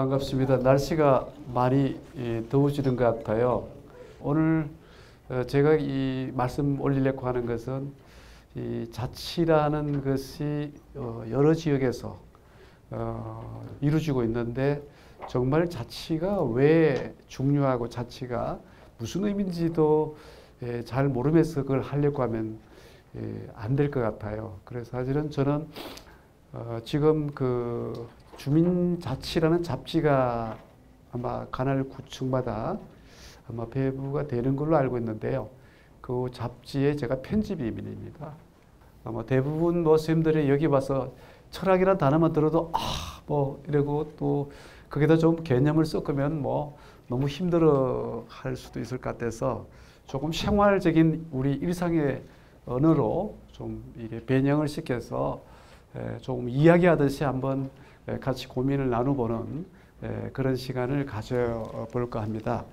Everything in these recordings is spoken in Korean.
반갑습니다. 날씨가 많이 더워지는 것 같아요. 오늘 제가 이 말씀 올리려고 하는 것은 이 자치라는 것이 여러 지역에서 이루어지고 있는데 정말 자치가 왜 중요하고 자치가 무슨 의미인지도 잘 모르면서 그걸 하려고 하면 안 될 것 같아요. 그래서 사실은 저는 지금 그 주민자치라는 잡지가 아마 관할 구청마다 아마 배부가 되는 걸로 알고 있는데요. 그 잡지에 제가 편집위원입니다. 아마 대부분 선생님들이 여기 와서 철학이라는 단어만 들어도 뭐 이러고 또 거기다 좀 개념을 섞으면 뭐 너무 힘들어 할 수도 있을 것 같아서 조금 생활적인 우리 일상의 언어로 좀 이게 변형을 시켜서 조금 이야기하듯이 한번 같이 고민을 나눠보는 그런 시간을 가져볼까 합니다.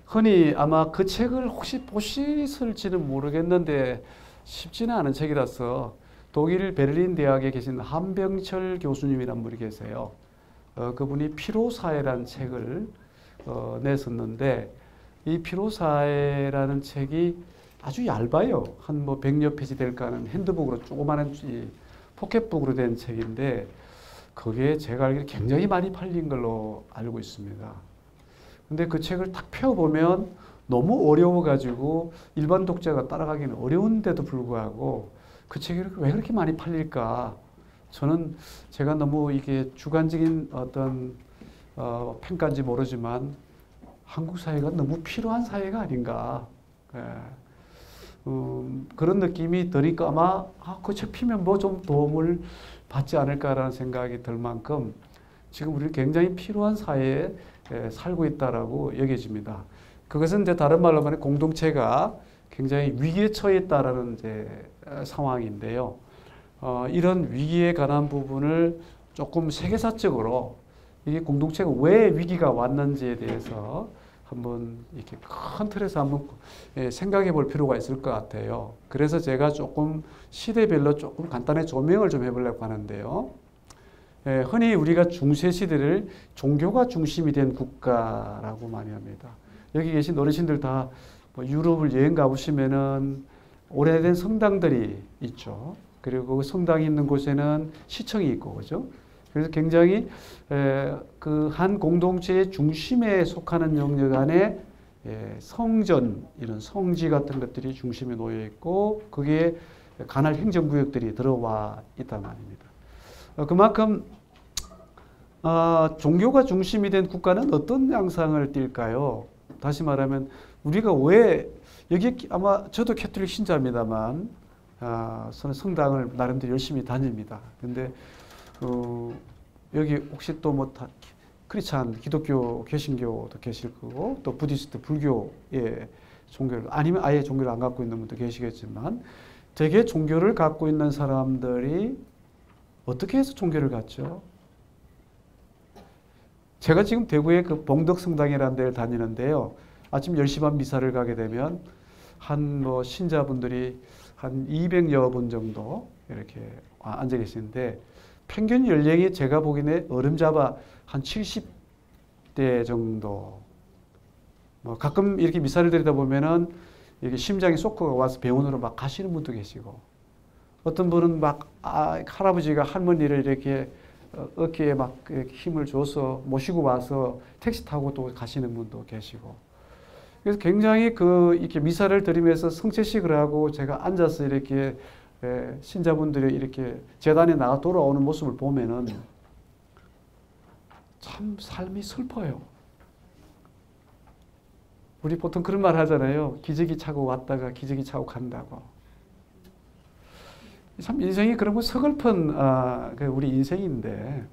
흔히 아마 그 책을 혹시 보셨을지는 모르겠는데 쉽지는 않은 책이라서 독일 베를린 대학에 계신 한병철 교수님이란 분이 계세요. 그분이 피로사회라는 책을 냈었는데 이 피로사회라는 책이 아주 얇아요. 한 100여 페이지 될까 하는 핸드북으로 조그마한 포켓북으로 된 책인데 그게 제가 알기로 굉장히 많이 팔린 걸로 알고 있습니다. 근데 그 책을 딱 펴보면 너무 어려워가지고 일반 독자가 따라가기는 어려운데도 불구하고 그 책이 왜 그렇게 많이 팔릴까? 저는 제가 너무 이게 주관적인 어떤 평가인지 모르지만 한국 사회가 너무 필요한 사회가 아닌가. 그런 느낌이 드니까 아마 그 책 피면 뭐 좀 도움을 받지 않을까라는 생각이 들 만큼 지금 우리 굉장히 필요한 사회에 살고 있다라고 여겨집니다. 그것은 이제 다른 말로 말하면 공동체가 굉장히 위기에 처해 있다라는 이제 상황인데요. 이런 위기에 관한 부분을 조금 세계사적으로 이게 공동체가 왜 위기가 왔는지에 대해서 한번 이렇게 큰 틀에서 한번 생각해 볼 필요가 있을 것 같아요. 그래서 제가 조금 시대별로 조금 간단히 조명을 좀 해보려고 하는데요. 흔히 우리가 중세시대를 종교가 중심이 된 국가라고 많이 합니다. 여기 계신 어르신들 다 유럽을 여행 가보시면은 오래된 성당들이 있죠. 그리고 그 성당이 있는 곳에는 시청이 있고, 그죠? 그래서 굉장히 그 한 공동체의 중심에 속하는 영역 안에 성전, 이런 성지 같은 것들이 중심에 놓여 있고 거기에 관할 행정구역들이 들어와 있단 말입니다. 그만큼 종교가 중심이 된 국가는 어떤 양상을 띨까요? 다시 말하면 우리가 왜 여기 아마 저도 캐톨릭 신자입니다만 저는 성당을 나름대로 열심히 다닙니다. 근데 여기 혹시 또 뭐 크리스찬, 기독교, 개신교도 계실 거고 또 부디스트, 불교의 종교를 아니면 아예 종교를 안 갖고 있는 분도 계시겠지만 되게 종교를 갖고 있는 사람들이 어떻게 해서 종교를 갖죠? 제가 지금 대구의 그 봉덕성당이라는 데를 다니는데요. 아침 10시 반 미사를 가게 되면 한 신자분들이 한 200여 분 정도 이렇게 앉아 계시는데 평균 연령이 제가 보기에 어림잡아 한 70대 정도. 가끔 이렇게 미사를 드리다 보면은 이렇게 심장이 쏘크가 와서 병원으로 막 가시는 분도 계시고 어떤 분은 막 할아버지가 할머니를 이렇게 어깨에 막 힘을 줘서 모시고 와서 택시 타고 또 가시는 분도 계시고 그래서 굉장히 이렇게 미사를 드리면서 성체식을 하고 제가 앉아서 이렇게 신자분들이 이렇게 재단에 나가 돌아오는 모습을 보면은 참 삶이 슬퍼요. 우리 보통 그런 말 하잖아요. 기저귀 차고 왔다가 기저귀 차고 간다고. 참 인생이 그런 거 서글픈 우리 인생인데,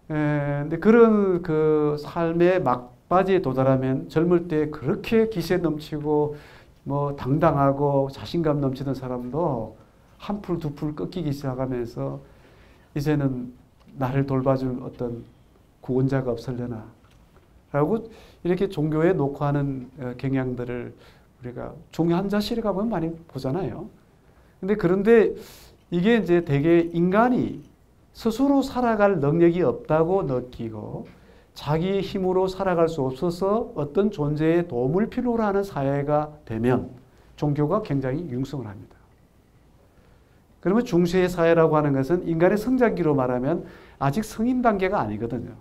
근데 그런 그 삶의 막바지에 도달하면 젊을 때 그렇게 기세 넘치고 뭐 당당하고 자신감 넘치던 사람도 한풀 두풀 꺾이기 시작하면서 이제는 나를 돌봐줄 어떤 구원자가 없으려나 라고 이렇게 종교에 놓고 하는 경향들을 우리가 종교 한자실에 가보면 많이 보잖아요. 그런데 이게 이제 되게 인간이 스스로 살아갈 능력이 없다고 느끼고 자기의 힘으로 살아갈 수 없어서 어떤 존재의 도움을 필요로 하는 사회가 되면 종교가 굉장히 융성을 합니다. 그러면 중세의 사회라고 하는 것은 인간의 성장기로 말하면 아직 성인 단계가 아니거든요.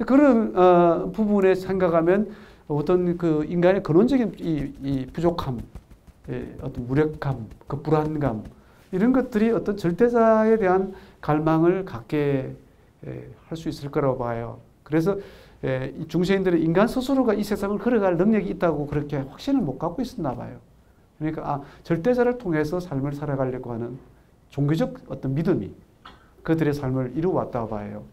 그런 부분에 생각하면 어떤 그 인간의 근원적인 이 부족함, 어떤 무력감, 그 불안감 이런 것들이 어떤 절대자에 대한 갈망을 갖게 할 수 있을 거라고 봐요. 그래서 이 중세인들은 인간 스스로가 이 세상을 걸어갈 능력이 있다고 그렇게 확신을 못 갖고 있었나 봐요. 그러니까 절대자를 통해서 삶을 살아가려고 하는 종교적 어떤 믿음이 그들의 삶을 이루어왔다고 봐요.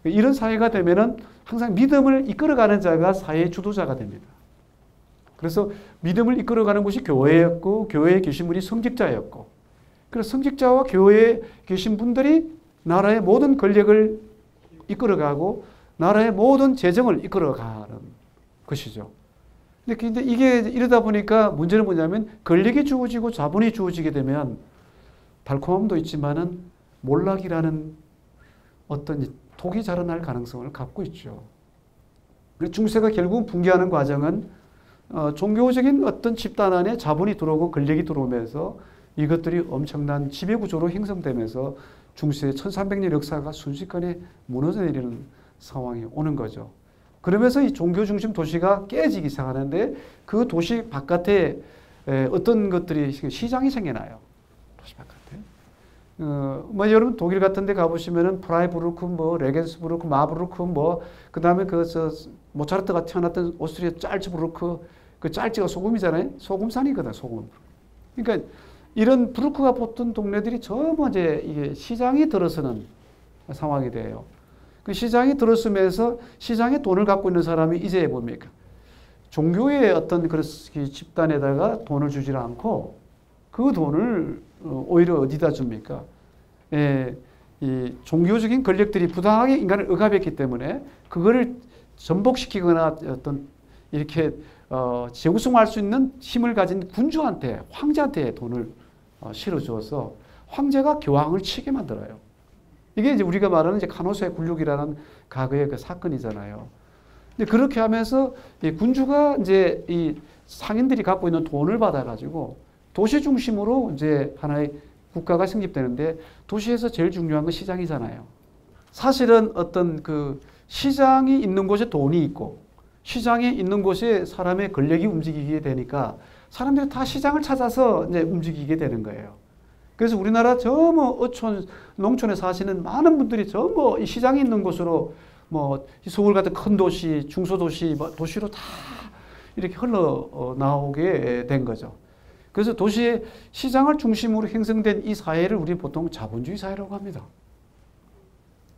이런 사회가 되면은 항상 믿음을 이끌어가는 자가 사회의 주도자가 됩니다. 그래서 믿음을 이끌어가는 곳이 교회였고 교회에 계신 분이 성직자였고 그래서 성직자와 교회에 계신 분들이 나라의 모든 권력을 이끌어가고 나라의 모든 재정을 이끌어가는 것이죠. 근데 이게 이러다 보니까 문제는 뭐냐면 권력이 주어지고 자본이 주어지게 되면 달콤함도 있지만은 몰락이라는 어떤 독이 자라날 가능성을 갖고 있죠. 중세가 결국 붕괴하는 과정은 종교적인 어떤 집단 안에 자본이 들어오고 권력이 들어오면서 이것들이 엄청난 지배구조로 형성되면서 중세의 1300년 역사가 순식간에 무너져 내리는 상황이 오는 거죠. 그러면서 이 종교 중심 도시가 깨지기 시작하는데 그 도시 바깥에 어떤 것들이 시장이 생겨나요. 도시 바깥에. 뭐 여러분 독일 같은 데 가보시면은 프라이부르크, 뭐 레겐스부르크, 마부르크, 뭐 그다음에 모차르트가 태어났던 오스트리아 짤츠부르크, 그 짤츠가 소금이잖아요. 소금산이거든, 소금. 그러니까 이런 부르크가 붙은 동네들이 전부 이제 이게 시장이 들어서는 상황이 돼요. 그 시장이 들어서면서 시장에 돈을 갖고 있는 사람이 이제 뭡니까? 종교의 어떤 그런 집단에다가 돈을 주지 않고 그 돈을 오히려 어디다 줍니까? 이 종교적인 권력들이 부당하게 인간을 억압했기 때문에 그거를 전복시키거나 어떤 이렇게 재구성할 수 있는 힘을 가진 군주한테, 황제한테 돈을 실어주어서 황제가 교황을 치게 만들어요. 이게 이제 우리가 말하는 이제 카노스의 굴욕이라는 과거의 그 사건이잖아요. 근데 그렇게 하면서 이 군주가 이제 이 상인들이 갖고 있는 돈을 받아가지고 도시 중심으로 이제 하나의 국가가 성립되는데 도시에서 제일 중요한 건 시장이잖아요. 사실은 어떤 그 시장이 있는 곳에 돈이 있고 시장이 있는 곳에 사람의 권력이 움직이게 되니까 사람들이 다 시장을 찾아서 이제 움직이게 되는 거예요. 그래서 우리나라 전부 어촌, 농촌에 사시는 많은 분들이 전부 이 시장이 있는 곳으로 뭐 서울 같은 큰 도시, 중소도시, 도시로 다 이렇게 흘러 나오게 된 거죠. 그래서 도시의 시장을 중심으로 형성된 이 사회를 우리 보통 자본주의 사회라고 합니다.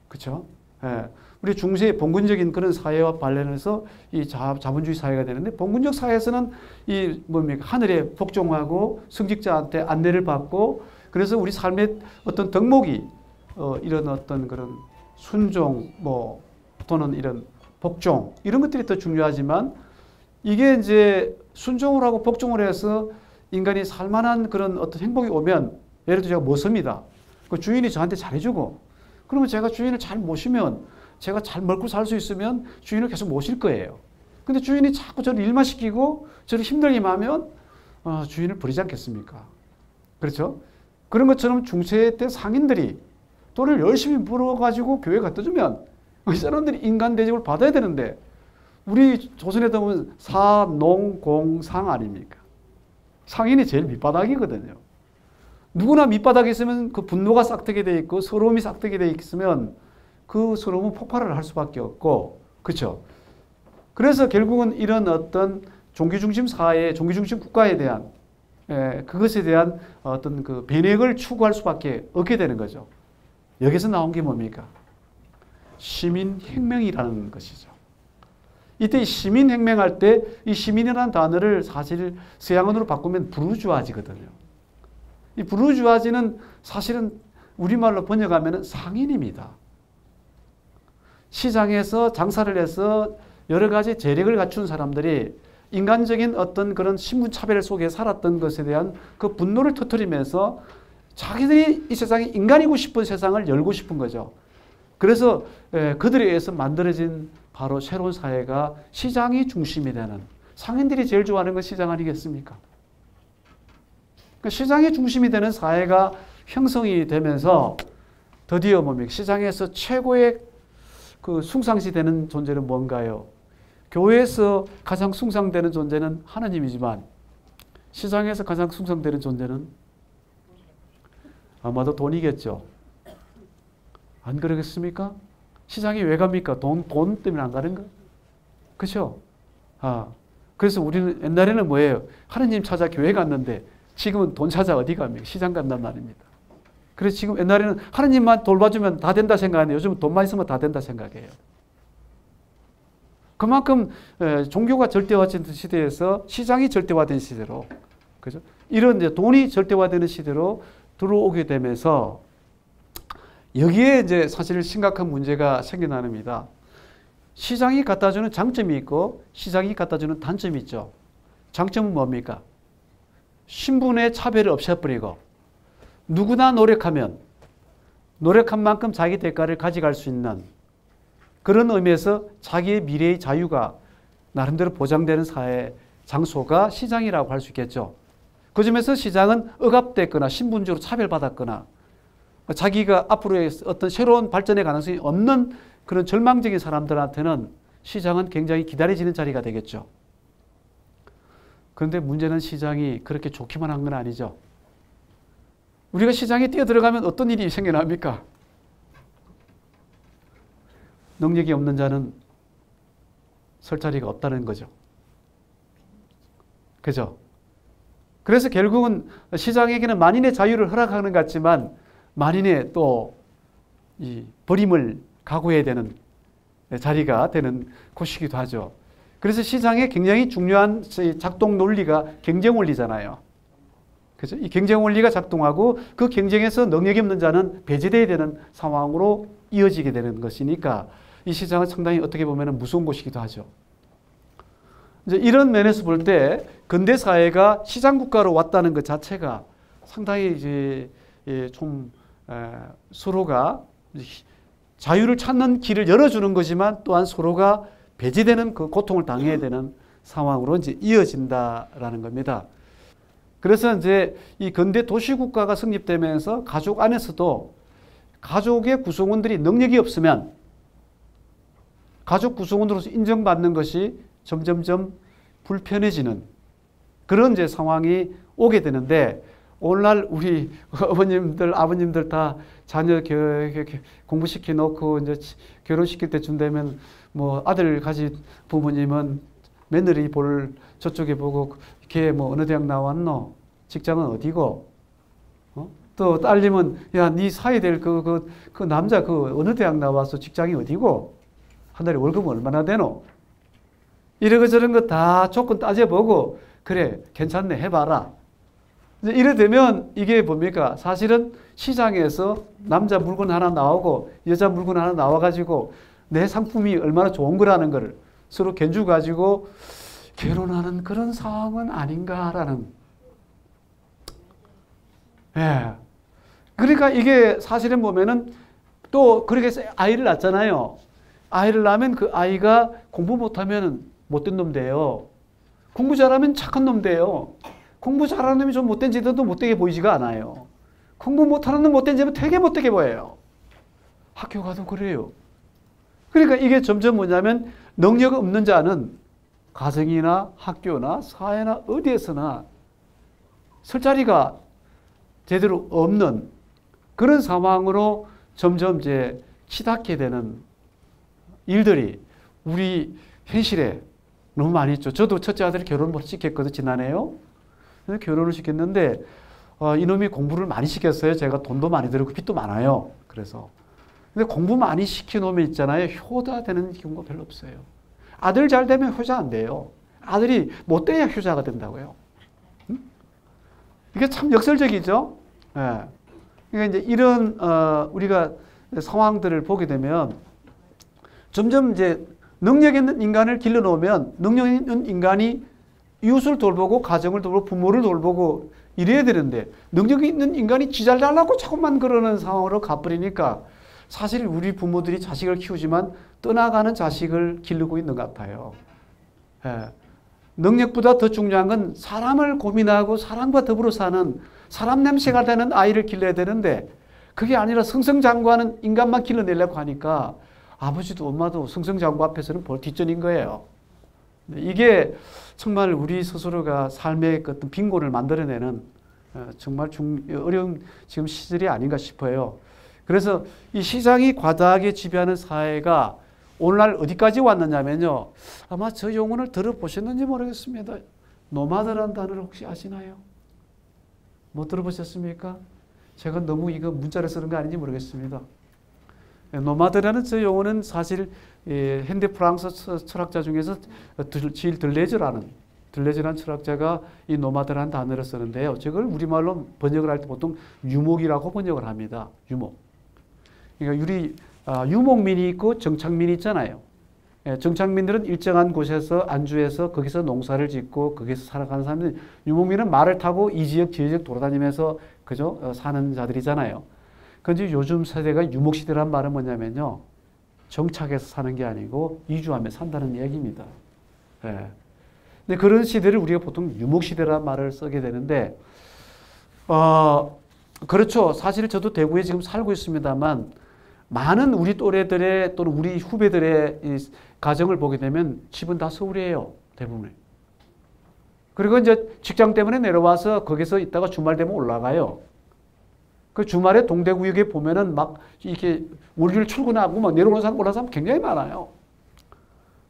그렇죠? 예. 우리 중세의 봉건적인 그런 사회와 관련해서 이 자본주의 사회가 되는데 봉건적 사회에서는 이 뭡니까? 하늘에 복종하고 성직자한테 안내를 받고 그래서 우리 삶의 어떤 덕목이 이런 어떤 그런 순종 뭐 또는 이런 복종 이런 것들이 더 중요하지만 이게 이제 순종을 하고 복종을 해서 인간이 살만한 그런 어떤 행복이 오면 예를 들어 제가 모습니다. 그 주인이 저한테 잘해주고 그러면 제가 주인을 잘 모시면 제가 잘 먹고 살 수 있으면 주인을 계속 모실 거예요. 근데 주인이 자꾸 저를 일만 시키고 저를 힘들게만 하면 주인을 버리지 않겠습니까? 그렇죠? 그런 것처럼 중세 때 상인들이 돈을 열심히 벌어가지고 교회에 갖다 주면 이 사람들이 인간 대접을 받아야 되는데 우리 조선에 보면 사, 농, 공, 상 아닙니까? 상인이 제일 밑바닥이거든요. 누구나 밑바닥에 있으면 그 분노가 싹트게 돼 있고 서러움이 싹트게 돼 있으면 그 서러움은 폭발을 할 수밖에 없고 그렇죠. 그래서 결국은 이런 어떤 종교중심 사회, 종교중심 국가에 대한 그것에 대한 어떤 그 변혁을 추구할 수밖에 없게 되는 거죠. 여기서 나온 게 뭡니까? 시민혁명이라는 것이죠. 이때 시민혁명할 때 이 시민이라는 단어를 사실 서양어로 바꾸면 부르주아지거든요. 이 부르주아지는 사실은 우리말로 번역하면 상인입니다. 시장에서 장사를 해서 여러 가지 재력을 갖춘 사람들이 인간적인 어떤 그런 신분차별 속에 살았던 것에 대한 그 분노를 터뜨리면서 자기들이 이 세상에 인간이고 싶은 세상을 열고 싶은 거죠. 그래서 그들에 의해서 만들어진 바로 새로운 사회가 시장이 중심이 되는, 상인들이 제일 좋아하는 건 시장 아니겠습니까? 그러니까 시장이 중심이 되는 사회가 형성이 되면서 드디어 뭡니까? 시장에서 최고의 그 숭상시되는 존재는 뭔가요? 교회에서 가장 숭상되는 존재는 하나님이지만 시장에서 가장 숭상되는 존재는 아마도 돈이겠죠. 안 그러겠습니까? 시장이 왜 갑니까? 돈 때문에 안 가는 거? 그렇죠? 그래서 우리는 옛날에는 뭐예요? 하나님 찾아 교회 갔는데 지금은 돈 찾아 어디 갑니까? 시장 간단 말입니다. 그래서 지금 옛날에는 하나님만 돌봐주면 다 된다 생각하는데 요즘은 돈만 있으면 다 된다 생각해요. 그만큼 종교가 절대화된 시대에서 시장이 절대화된 시대로, 그죠? 이런 이제 돈이 절대화되는 시대로 들어오게 되면서 여기에 이제 사실 심각한 문제가 생겨납니다. 시장이 갖다주는 장점이 있고 시장이 갖다주는 단점이 있죠. 장점은 뭡니까? 신분의 차별을 없애버리고 누구나 노력하면 노력한 만큼 자기 대가를 가져갈 수 있는 그런 의미에서 자기의 미래의 자유가 나름대로 보장되는 사회 장소가 시장이라고 할 수 있겠죠. 그 점에서 시장은 억압됐거나 신분적으로 차별받았거나 자기가 앞으로의 어떤 새로운 발전의 가능성이 없는 그런 절망적인 사람들한테는 시장은 굉장히 기다려지는 자리가 되겠죠. 그런데 문제는 시장이 그렇게 좋기만 한 건 아니죠. 우리가 시장에 뛰어들어가면 어떤 일이 생겨납니까? 능력이 없는 자는 설 자리가 없다는 거죠. 그죠? 그래서 결국은 시장에게는 만인의 자유를 허락하는 것 같지만 만인의 또 이 버림을 각오해야 되는 자리가 되는 곳이기도 하죠. 그래서 시장에 굉장히 중요한 작동 논리가 경쟁 원리잖아요. 그죠? 이 경쟁 원리가 작동하고 그 경쟁에서 능력이 없는 자는 배제되어야 되는 상황으로 이어지게 되는 것이니까 이 시장은 상당히 어떻게 보면 무서운 곳이기도 하죠. 이제 이런 면에서 볼 때 근대 사회가 시장 국가로 왔다는 것 자체가 상당히 이제 좀 서로가 자유를 찾는 길을 열어주는 거지만 또한 서로가 배제되는 그 고통을 당해야 되는 상황으로 이제 이어진다라는 겁니다. 그래서 이제 이 근대 도시 국가가 성립되면서 가족 안에서도 가족의 구성원들이 능력이 없으면 가족 구성원으로서 인정받는 것이 점점점 불편해지는 그런 이제 상황이 오게 되는데 오늘날 우리 어머님들, 아버님들 다 자녀 공부시켜 놓고 이제 결혼시킬 때쯤 되면 뭐 아들 가진 부모님은 며느리 볼 저쪽에 보고 걔 뭐 어느 대학 나왔노? 직장은 어디고? 또 딸님은 야, 네 사야 될 그 남자 그 어느 대학 나와서 직장이 어디고? 한 달에 월급은 얼마나 되노? 이런 거 다 조건 따져보고 그래 괜찮네 해봐라. 이래 되면 이게 뭡니까? 사실은 시장에서 남자 물건 하나 나오고 여자 물건 하나 나와가지고 내 상품이 얼마나 좋은 거라는 거를 서로 견주 가지고 결혼하는 그런 상황은 아닌가라는. 예. 그러니까 이게 사실은 보면은 또 그렇게 해서 아이를 낳잖아요. 아이를 낳으면 그 아이가 공부 못하면 못된 놈 돼요. 공부 잘하면 착한 놈 돼요. 공부 잘하는 놈이 좀 못된 짓도 못되게 보이지가 않아요. 공부 못하는 놈 못된 짓은 되게 못되게 보여요. 학교 가도 그래요. 그러니까 이게 점점 뭐냐면 능력 없는 자는 가정이나 학교나 사회나 어디에서나 설 자리가 제대로 없는 그런 상황으로 점점 이제 치닫게 되는 일들이 우리 현실에 너무 많이 있죠. 저도 첫째 아들이 결혼을 시켰거든요. 지난해요. 결혼을 시켰는데 이놈이 공부를 많이 시켰어요. 제가 돈도 많이 들고 빚도 많아요. 그래서 근데 공부 많이 시켜놓으면 있잖아요. 효자 되는 경우가 별로 없어요. 아들 잘 되면 효자 안 돼요. 아들이 못 돼야 효자가 된다고요. 이게 참 역설적이죠. 예. 그러니까 이제 이런 우리가 상황들을 보게 되면 점점 이제 능력 있는 인간을 길러놓으면 능력 있는 인간이 이웃을 돌보고 가정을 돌보고 부모를 돌보고 이래야 되는데 능력이 있는 인간이 지 잘 달라고 자꾸만 그러는 상황으로 가버리니까 사실 우리 부모들이 자식을 키우지만 떠나가는 자식을 기르고 있는 것 같아요. 예. 능력보다 더 중요한 건 사람을 고민하고 사람과 더불어 사는 사람 냄새가 되는 아이를 길러야 되는데 그게 아니라 승승장구하는 인간만 길러내려고 하니까 아버지도 엄마도 승승장구 앞에서는 뒷전인 거예요. 이게 정말 우리 스스로가 삶의 어떤 빈곤을 만들어내는 정말 어려운 지금 시절이 아닌가 싶어요. 그래서 이 시장이 과다하게 지배하는 사회가 오늘날 어디까지 왔느냐면요. 아마 저 용어를 들어보셨는지 모르겠습니다. 노마드라는 단어를 혹시 아시나요? 못 들어보셨습니까? 제가 너무 이거 문자를 쓰는 거 아닌지 모르겠습니다. 노마드라는 저 용어는 사실 현대 프랑스 철학자 중에서 질 들레즈라는 철학자가 이 노마드라는 단어를 쓰는데요. 저걸 우리말로 번역을 할 때 보통 유목이라고 번역을 합니다. 유목. 그러니까 유목민이 있고 정착민이 있잖아요. 정착민들은 일정한 곳에서 안주해서 거기서 농사를 짓고 거기서 살아가는 사람들. 유목민은 말을 타고 이 지역 저 지역 돌아다니면서 그죠 사는 자들이잖아요. 그런데 요즘 세대가 유목시대란 말은 뭐냐면요. 정착해서 사는 게 아니고 이주하며 산다는 얘기입니다. 예. 근데 그런 시대를 우리가 보통 유목시대란 말을 쓰게 되는데, 그렇죠. 사실 저도 대구에 지금 살고 있습니다만, 많은 우리 또래들의 또는 우리 후배들의 이 가정을 보게 되면 집은 다 서울이에요. 대부분. 그리고 이제 직장 때문에 내려와서 거기서 있다가 주말 되면 올라가요. 그 주말에 동대구역에 보면은 막 이렇게 월요일 출근하고 막 내려오는 사람 올라가는 사람 굉장히 많아요.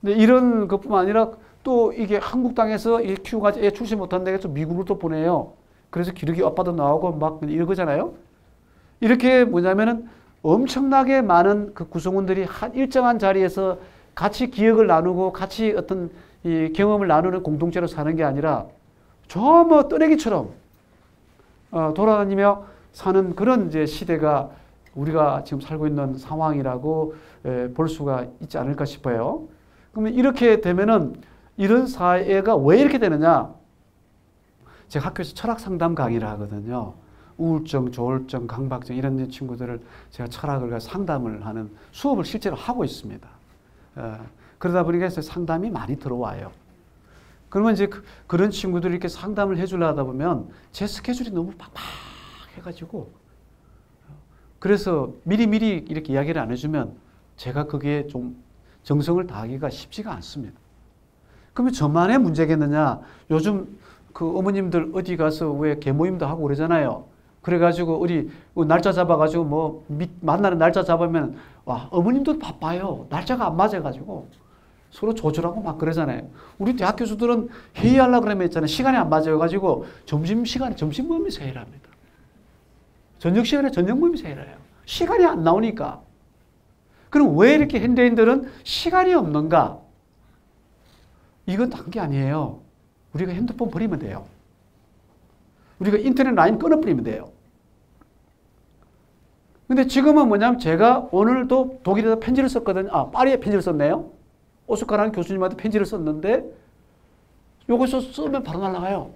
근데 이런 것뿐만 아니라 또 이게 한국 땅에서 이 키우가 애 출시 못한 데에서 미국으로 또 보내요. 그래서 기러기 아빠도 나오고 막 이러거잖아요. 이렇게 뭐냐면은 엄청나게 많은 그 구성원들이 한 일정한 자리에서 같이 기억을 나누고 같이 어떤 이 경험을 나누는 공동체로 사는 게 아니라 저 뭐 떠내기처럼 돌아다니며 사는 그런 이제 시대가 우리가 지금 살고 있는 상황이라고 볼 수가 있지 않을까 싶어요. 그러면 이렇게 되면은 이런 사회가 왜 이렇게 되느냐? 제가 학교에서 철학 상담 강의를 하거든요. 우울증, 조울증, 강박증 이런 친구들을 제가 철학을 상담을 하는 수업을 실제로 하고 있습니다. 그러다 보니까 상담이 많이 들어와요. 그러면 이제 그런 친구들이 이렇게 상담을 해주려다 보면 제 스케줄이 너무 빡빡해가지고 그래서 미리미리 이렇게 이야기를 안 해주면 제가 그게 좀 정성을 다하기가 쉽지가 않습니다. 그러면 저만의 문제겠느냐? 요즘 그 어머님들 어디 가서 왜 개모임도 하고 그러잖아요. 그래가지고 우리 날짜 잡아가지고 뭐 만나는 날짜 잡으면 와 어머님도 바빠요. 날짜가 안 맞아가지고 서로 조절하고 막 그러잖아요. 우리 대학 교수들은 회의하려고 그러면 있잖아요. 시간이 안 맞아가지고 점심시간에 점심 모임에서 회의를 합니다. 저녁 시간에 저녁 모임에서 회의를 해요. 시간이 안 나오니까. 그럼 왜 이렇게 현대인들은 시간이 없는가? 이건 단 게 아니에요. 우리가 핸드폰 버리면 돼요. 우리가 인터넷 라인 끊어버리면 돼요. 근데 지금은 뭐냐면 제가 오늘도 독일에서 편지를 썼거든요. 파리에 편지를 썼네요. 오스카라는 교수님한테 편지를 썼는데 요것을 쓰면 바로 날아가요.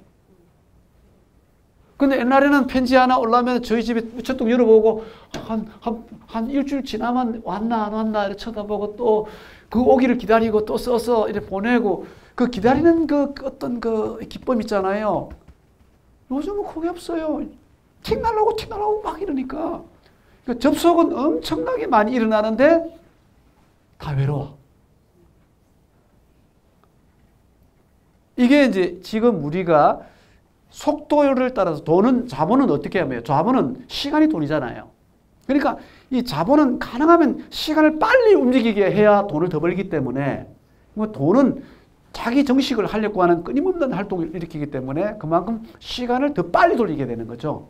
근데 옛날에는 편지 하나 올라오면 저희 집에 우체통 열어보고 한 일주일 지나면 왔나 안 왔나 이렇게 쳐다보고 또 그 오기를 기다리고 또 써서 이렇게 보내고 그 기다리는 그 어떤 그 기쁨 있잖아요. 요즘은 그게 없어요. 틱 날라오고 막 이러니까. 그러니까 접속은 엄청나게 많이 일어나는데 다 외로워. 이게 이제 지금 우리가 속도를 따라서 자본은 어떻게 하면 자본은 시간이 돈이잖아요. 그러니까 이 자본은 가능하면 시간을 빨리 움직이게 해야 돈을 더 벌기 때문에 돈은 자기 정식을 하려고 하는 끊임없는 활동을 일으키기 때문에 그만큼 시간을 더 빨리 돌리게 되는 거죠.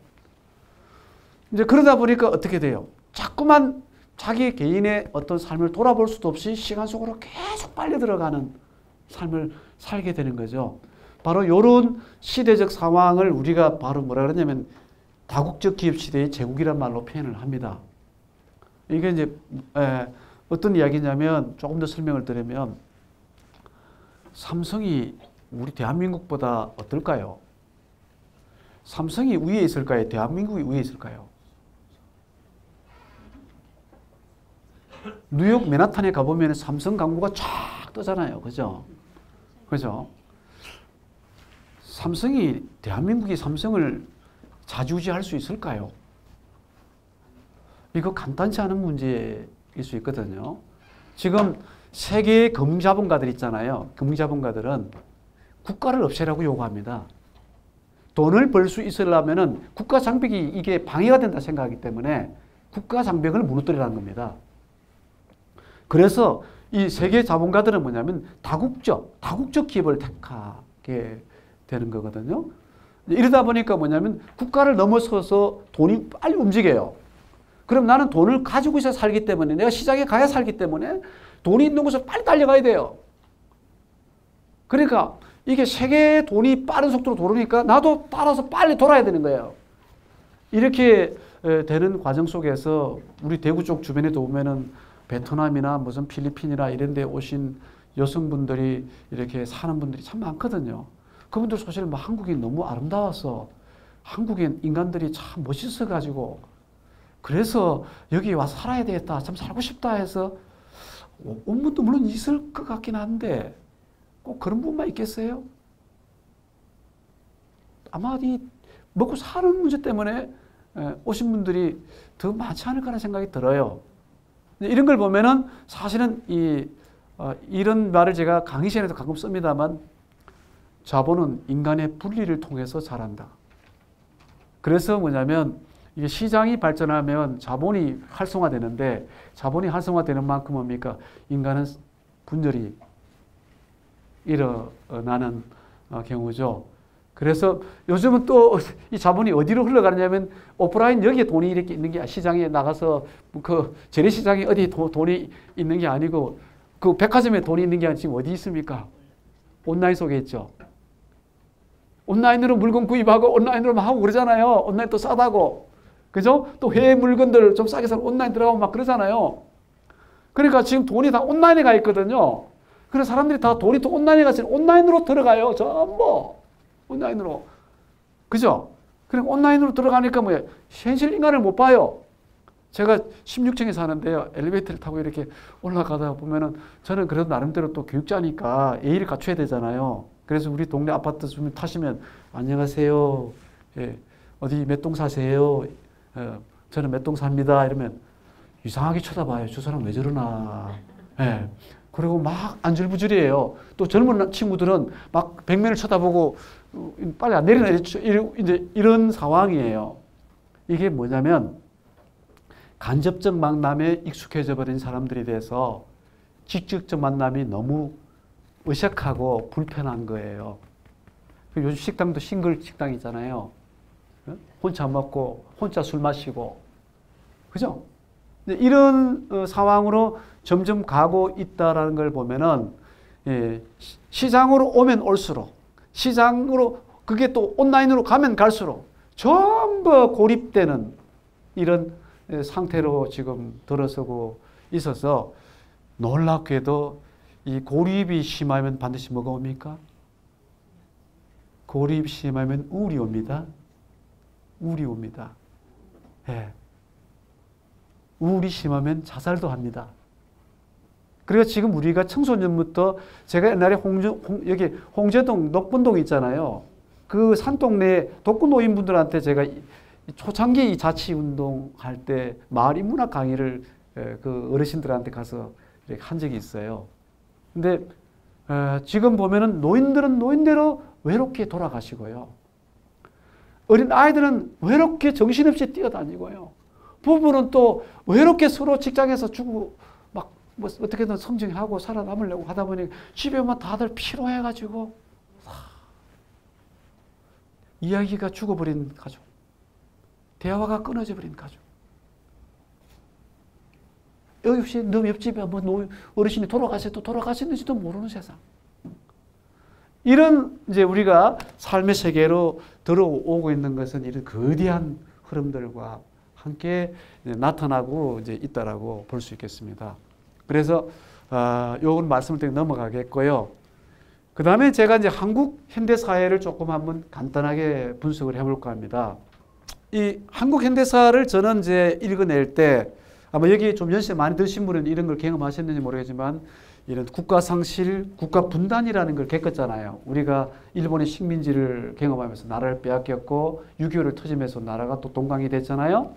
이제 그러다 보니까 어떻게 돼요? 자꾸만 자기 개인의 어떤 삶을 돌아볼 수도 없이 시간 속으로 계속 빨리 들어가는 삶을 살게 되는 거죠. 바로 이런 시대적 상황을 우리가 바로 뭐라 그러냐면 다국적 기업 시대의 제국이란 말로 표현을 합니다. 이게 이제 어떤 이야기냐면 조금 더 설명을 드리면 삼성이 우리 대한민국보다 어떨까요? 삼성이 위에 있을까요? 대한민국이 위에 있을까요? 뉴욕 맨하탄에 가보면 삼성 광고가 쫙 뜨잖아요. 그죠? 그죠? 대한민국이 삼성을 좌지우지할 수 있을까요? 이거 간단치 않은 문제일 수 있거든요. 지금 세계의 금융자본가들 있잖아요. 금융자본가들은 국가를 없애라고 요구합니다. 돈을 벌 수 있으려면 국가 장벽이 이게 방해가 된다 생각하기 때문에 국가 장벽을 무너뜨리라는 겁니다. 그래서 이 세계 자본가들은 뭐냐면 다국적 기업을 택하게 되는 거거든요. 이러다 보니까 뭐냐면 국가를 넘어서서 돈이 빨리 움직여요. 그럼 나는 돈을 가지고 있어 살기 때문에 내가 시장에 가야 살기 때문에 돈이 있는 곳으로 빨리 달려가야 돼요. 그러니까 이게 세계의 돈이 빠른 속도로 돌으니까 나도 따라서 빨리 돌아야 되는 거예요. 이렇게 되는 과정 속에서 우리 대구 쪽 주변에도 보면은 베트남이나 무슨 필리핀이나 이런 데 오신 여성분들이 이렇게 사는 분들이 참 많거든요. 그분들 사실 뭐 한국이 너무 아름다워서 한국인 인간들이 참 멋있어가지고 그래서 여기 와서 살아야 되겠다, 참 살고 싶다 해서 온 분도 물론 있을 것 같긴 한데 꼭 그런 분만 있겠어요? 아마 이 먹고 사는 문제 때문에 오신 분들이 더 많지 않을까라는 생각이 들어요. 이런 걸 보면은 사실은 이런 말을 제가 강의 시간에도 가끔 씁니다만 자본은 인간의 분리를 통해서 자란다. 그래서 뭐냐면 이게 시장이 발전하면 자본이 활성화되는데 자본이 활성화되는 만큼 뭡니까? 인간은 분열이 일어나는 경우죠. 그래서 요즘은 또 이 자본이 어디로 흘러가느냐면 오프라인 여기에 돈이 이렇게 있는 게 시장에 나가서 그 재래시장에 어디 돈이 있는 게 아니고 그 백화점에 돈이 있는 게 아니고 지금 어디 있습니까? 온라인 속에 있죠. 온라인으로 물건 구입하고 온라인으로 막 하고 그러잖아요. 온라인 또 싸다고. 그죠? 또 해외 물건들 좀 싸게 사서 온라인 들어가고 막 그러잖아요. 그러니까 지금 돈이 다 온라인에 가 있거든요. 그래서 사람들이 다 돈이 또 온라인에 가서 온라인으로 들어가요. 전부. 온라인으로. 그죠? 그럼 온라인으로 들어가니까 뭐야? 현실 인간을 못 봐요. 제가 16층에 사는데요. 엘리베이터를 타고 이렇게 올라가다 보면은 저는 그래도 나름대로 또 교육자니까 예의를 갖춰야 되잖아요. 그래서 우리 동네 아파트 주민 타시면 안녕하세요. 예, 어디 몇 동 사세요? 저는 몇 동 삽니다. 이러면 이상하게 쳐다봐요. 저 사람 왜 저러나. 예. 그리고 막 안절부절이에요. 또 젊은 친구들은 막 벽면을 쳐다보고 빨리 안 내리나 이제 이런 상황이에요. 이게 뭐냐면 간접적 만남에 익숙해져 버린 사람들이 돼서 직접적 만남이 너무 어색하고 불편한 거예요. 요즘 식당도 싱글 식당 있잖아요. 혼자 먹고 혼자 술 마시고 그죠? 이런 상황으로 점점 가고 있다라는 걸 보면은 시장으로 오면 올수록 시장으로 그게 또 온라인으로 가면 갈수록 전부 고립되는 이런 상태로 지금 들어서고 있어서 놀랍게도 이 고립이 심하면 반드시 뭐가 옵니까? 고립이 심하면 우울이 옵니다. 우울이 옵니다. 예. 우울이 심하면 자살도 합니다. 그리고 지금 우리가 청소년부터 제가 옛날에 여기 홍제동 녹분동 있잖아요. 그 산동네 독거노인분들한테 제가 초창기 이 자치운동 할 때 마을 인문학 강의를 그 어르신들한테 가서 이렇게 한 적이 있어요. 근데 지금 보면은 노인들은 노인대로 외롭게 돌아가시고요. 어린 아이들은 외롭게 정신없이 뛰어다니고요. 부부는 또 외롭게 서로 직장에서 주고 막 뭐 어떻게든 성장하고 살아남으려고 하다 보니 집에 오면 다들 피로해가지고 이야기가 죽어버린 가족, 대화가 끊어져 버린 가족. 여기 혹시 너 옆집에 뭐 어르신이 돌아가셨는지도 모르는 세상. 이런 이제 우리가 삶의 세계로 들어오고 있는 것은 이런 거대한 흐름들과 함께 나타나고 이제 있다라고 볼 수 있겠습니다. 그래서 요건 말씀을 드리고 넘어가겠고요. 그 다음에 제가 이제 한국 현대사회를 조금 한번 간단하게 분석을 해볼까 합니다. 이 한국 현대사를 저는 이제 읽어낼 때 아마 여기 좀 연세 많이 드신 분은 이런 걸 경험하셨는지 모르겠지만 이런 국가 상실, 국가 분단이라는 걸 겪었잖아요. 우리가 일본의 식민지를 경험하면서 나라를 빼앗겼고 6.25를 터지면서 나라가 또 동강이 됐잖아요.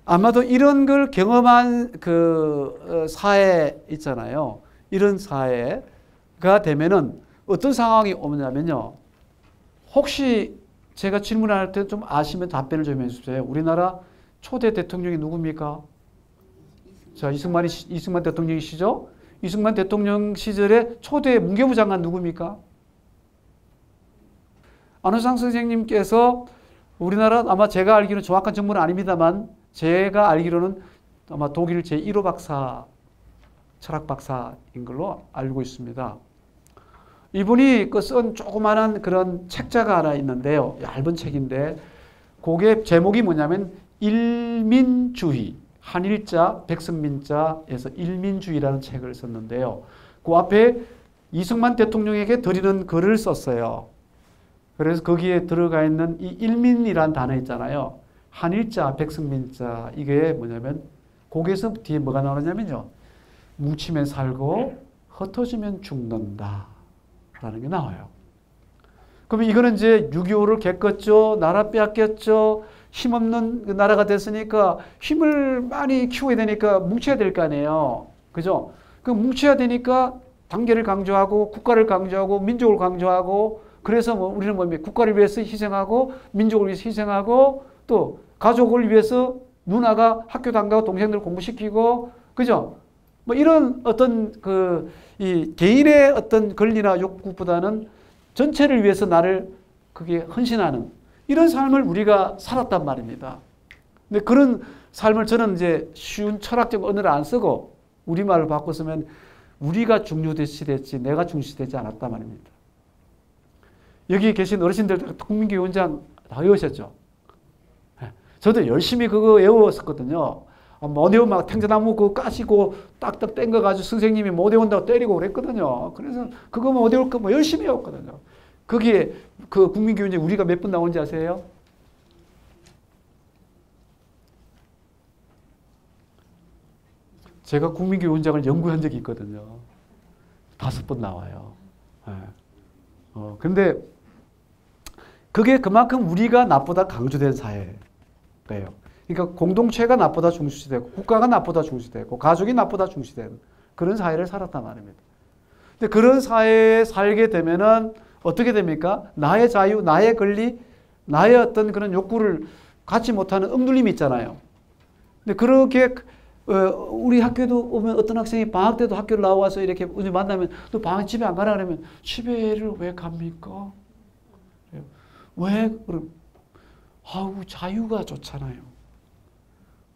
아마도 이런 걸 경험한 그 사회 있잖아요. 이런 사회가 되면은 어떤 상황이 오냐면요. 혹시 제가 질문할 때 좀 아시면 답변을 좀 해주세요. 우리나라 초대 대통령이 누굽니까? 자, 이승만 대통령이시죠? 이승만 대통령 시절에 초대 문교부 장관 누굽니까? 안호상 선생님께서 우리나라 아마 제가 알기로는 정확한 정보는 아닙니다만 제가 알기로는 아마 독일 제1호 박사, 철학 박사인 걸로 알고 있습니다. 이분이 그 쓴 조그마한 그런 책자가 하나 있는데요. 얇은 책인데 그게 제목이 뭐냐면 일민주의, 한일자, 백성민자에서 일민주의라는 책을 썼는데요. 그 앞에 이승만 대통령에게 드리는 글을 썼어요. 그래서 거기에 들어가 있는 이 일민이라는 단어 있잖아요. 한일자, 백성민자 이게 뭐냐면 거기에서 뒤에 뭐가 나오냐면요. 뭉치면 살고 흩어지면 죽는다 라는 게 나와요. 그러면 이거는 이제 6.25를 겪었죠. 나라 빼앗겼죠. 힘없는 나라가 됐으니까 힘을 많이 키워야 되니까 뭉쳐야 될 거 아니에요. 그죠? 그 뭉쳐야 되니까 단계를 강조하고 국가를 강조하고 민족을 강조하고 그래서 뭐 우리는 뭡니까? 국가를 위해서 희생하고 민족을 위해서 희생하고 또 가족을 위해서 누나가 학교도 안 가고 동생들 공부시키고 그죠? 뭐 이런 어떤 이 개인의 어떤 권리나 욕구보다는 전체를 위해서 나를 그게 헌신하는 이런 삶을 우리가 살았단 말입니다. 근데 그런 삶을 저는 이제 쉬운 철학적 언어를 안 쓰고 우리말을 바꿔 쓰면 우리가 중요시됐지 내가 중시되지 않았단 말입니다. 여기 계신 어르신들 국민교육원장 다 외우셨죠? 저도 열심히 그거 외웠었거든요. 못 외우면 탱자나무 그거 까시고 딱딱 땡겨가지고 선생님이 못 외운다고 때리고 그랬거든요. 그래서 그거 못 외울 거 뭐 열심히 외웠거든요. 거기에 그 국민교육원장 우리가 몇 분 나오는지 아세요? 제가 국민교육원장을 연구한 적이 있거든요. 5번 나와요. 근데 그게 그만큼 우리가 나보다 강조된 사회예요. 그러니까 공동체가 나보다 중시되고 국가가 나보다 중시되고 가족이 나보다 중시되는 그런 사회를 살았단 말입니다. 근데 그런 사회에 살게 되면은 어떻게 됩니까? 나의 자유, 나의 권리, 나의 어떤 그런 욕구를 갖지 못하는 억눌림이 있잖아요. 근데 그렇게 우리 학교도 오면 어떤 학생이 방학 때도 학교를 나와서 이렇게 만나면 너 방학 집에 안 가라 그러면 집에를 왜 갑니까? 왜? 아우 자유가 좋잖아요.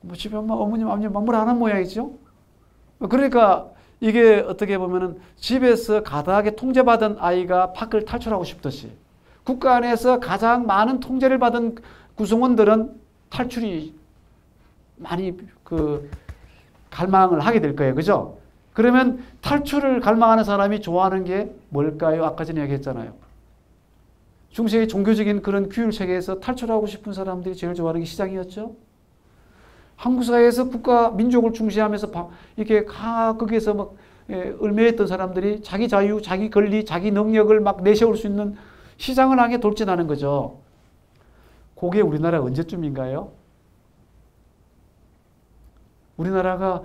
뭐 집에 엄마, 어머님, 아버님 마무리 안 한 모양이죠. 그러니까 이게 어떻게 보면은 집에서 가다하게 통제받은 아이가 밖을 탈출하고 싶듯이 국가 안에서 가장 많은 통제를 받은 구성원들은 탈출이 많이 갈망을 하게 될 거예요. 그죠? 그러면 탈출을 갈망하는 사람이 좋아하는 게 뭘까요? 아까 전에 얘기했잖아요. 중세의 종교적인 그런 규율 체계에서 탈출하고 싶은 사람들이 제일 좋아하는 게 시장이었죠. 한국 사회에서 국가 민족을 중시하면서 이렇게 거기에서 막 얽매였던 사람들이 자기 자유, 자기 권리, 자기 능력을 막 내세울 수 있는 시장을 향해 돌진하는 거죠. 그게 우리나라 언제쯤인가요? 우리나라가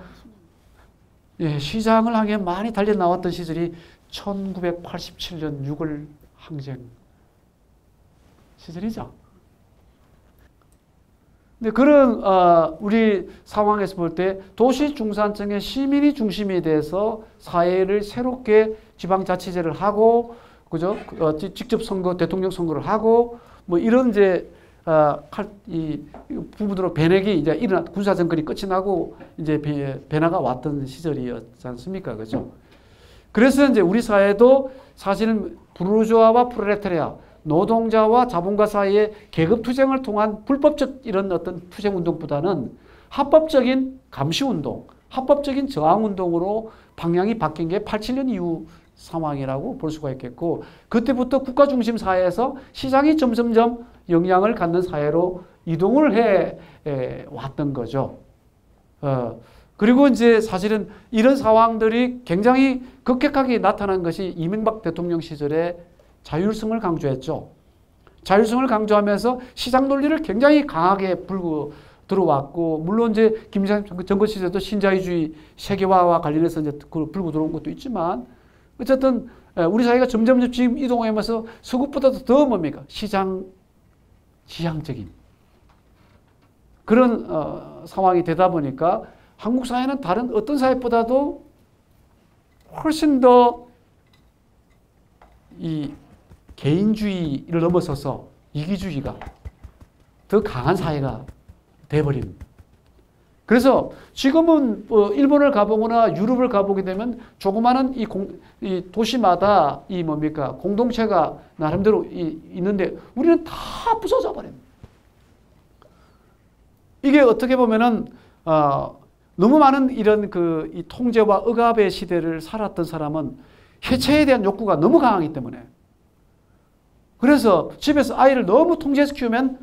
시장을 향해 많이 달려나왔던 시절이 1987년 6월 항쟁 시절이죠. 근데 그런 우리 상황에서 볼 때 도시 중산층의 시민이 중심이 돼서 사회를 새롭게 지방자치제를 하고, 그죠? 직접 선거, 대통령 선거를 하고, 뭐 이런 이제 이 부분으로 변혁이 이제 군사 정권이 끝이 나고 이제 변화가 왔던 시절이었지 않습니까, 그죠? 그래서 이제 우리 사회도 사실은 부르주아와 프롤레타리아 노동자와 자본가 사이의 계급 투쟁을 통한 불법적 이런 어떤 투쟁 운동보다는 합법적인 감시 운동, 합법적인 저항 운동으로 방향이 바뀐 게 87년 이후 상황이라고 볼 수가 있겠고, 그때부터 국가 중심 사회에서 시장이 점점점 영향을 갖는 사회로 이동을 해 왔던 거죠. 그리고 이제 사실은 이런 상황들이 굉장히 급격하게 나타난 것이 이명박 대통령 시절에 자율성을 강조했죠. 자율성을 강조하면서 시장 논리를 굉장히 강하게 불고 들어왔고, 물론 이제 김대중 정권 시절에도 신자유주의 세계화와 관련해서 이제 그걸 불고 들어온 것도 있지만, 어쨌든 우리 사회가 점점 지금 이동하면서 서구보다도 더 뭡니까? 시장 지향적인 그런 상황이 되다 보니까 한국 사회는 다른 어떤 사회보다도 훨씬 더 이 개인주의를 넘어서서 이기주의가 더 강한 사회가 돼버린. 그래서 지금은 일본을 가보거나 유럽을 가보게 되면 조그마한 이 도시마다 이 뭡니까? 공동체가 나름대로 있는데 우리는 다 부서져 버립니다. 이게 어떻게 보면은 너무 많은 이런 이 통제와 억압의 시대를 살았던 사람은 해체에 대한 욕구가 너무 강하기 때문에, 그래서 집에서 아이를 너무 통제해서 키우면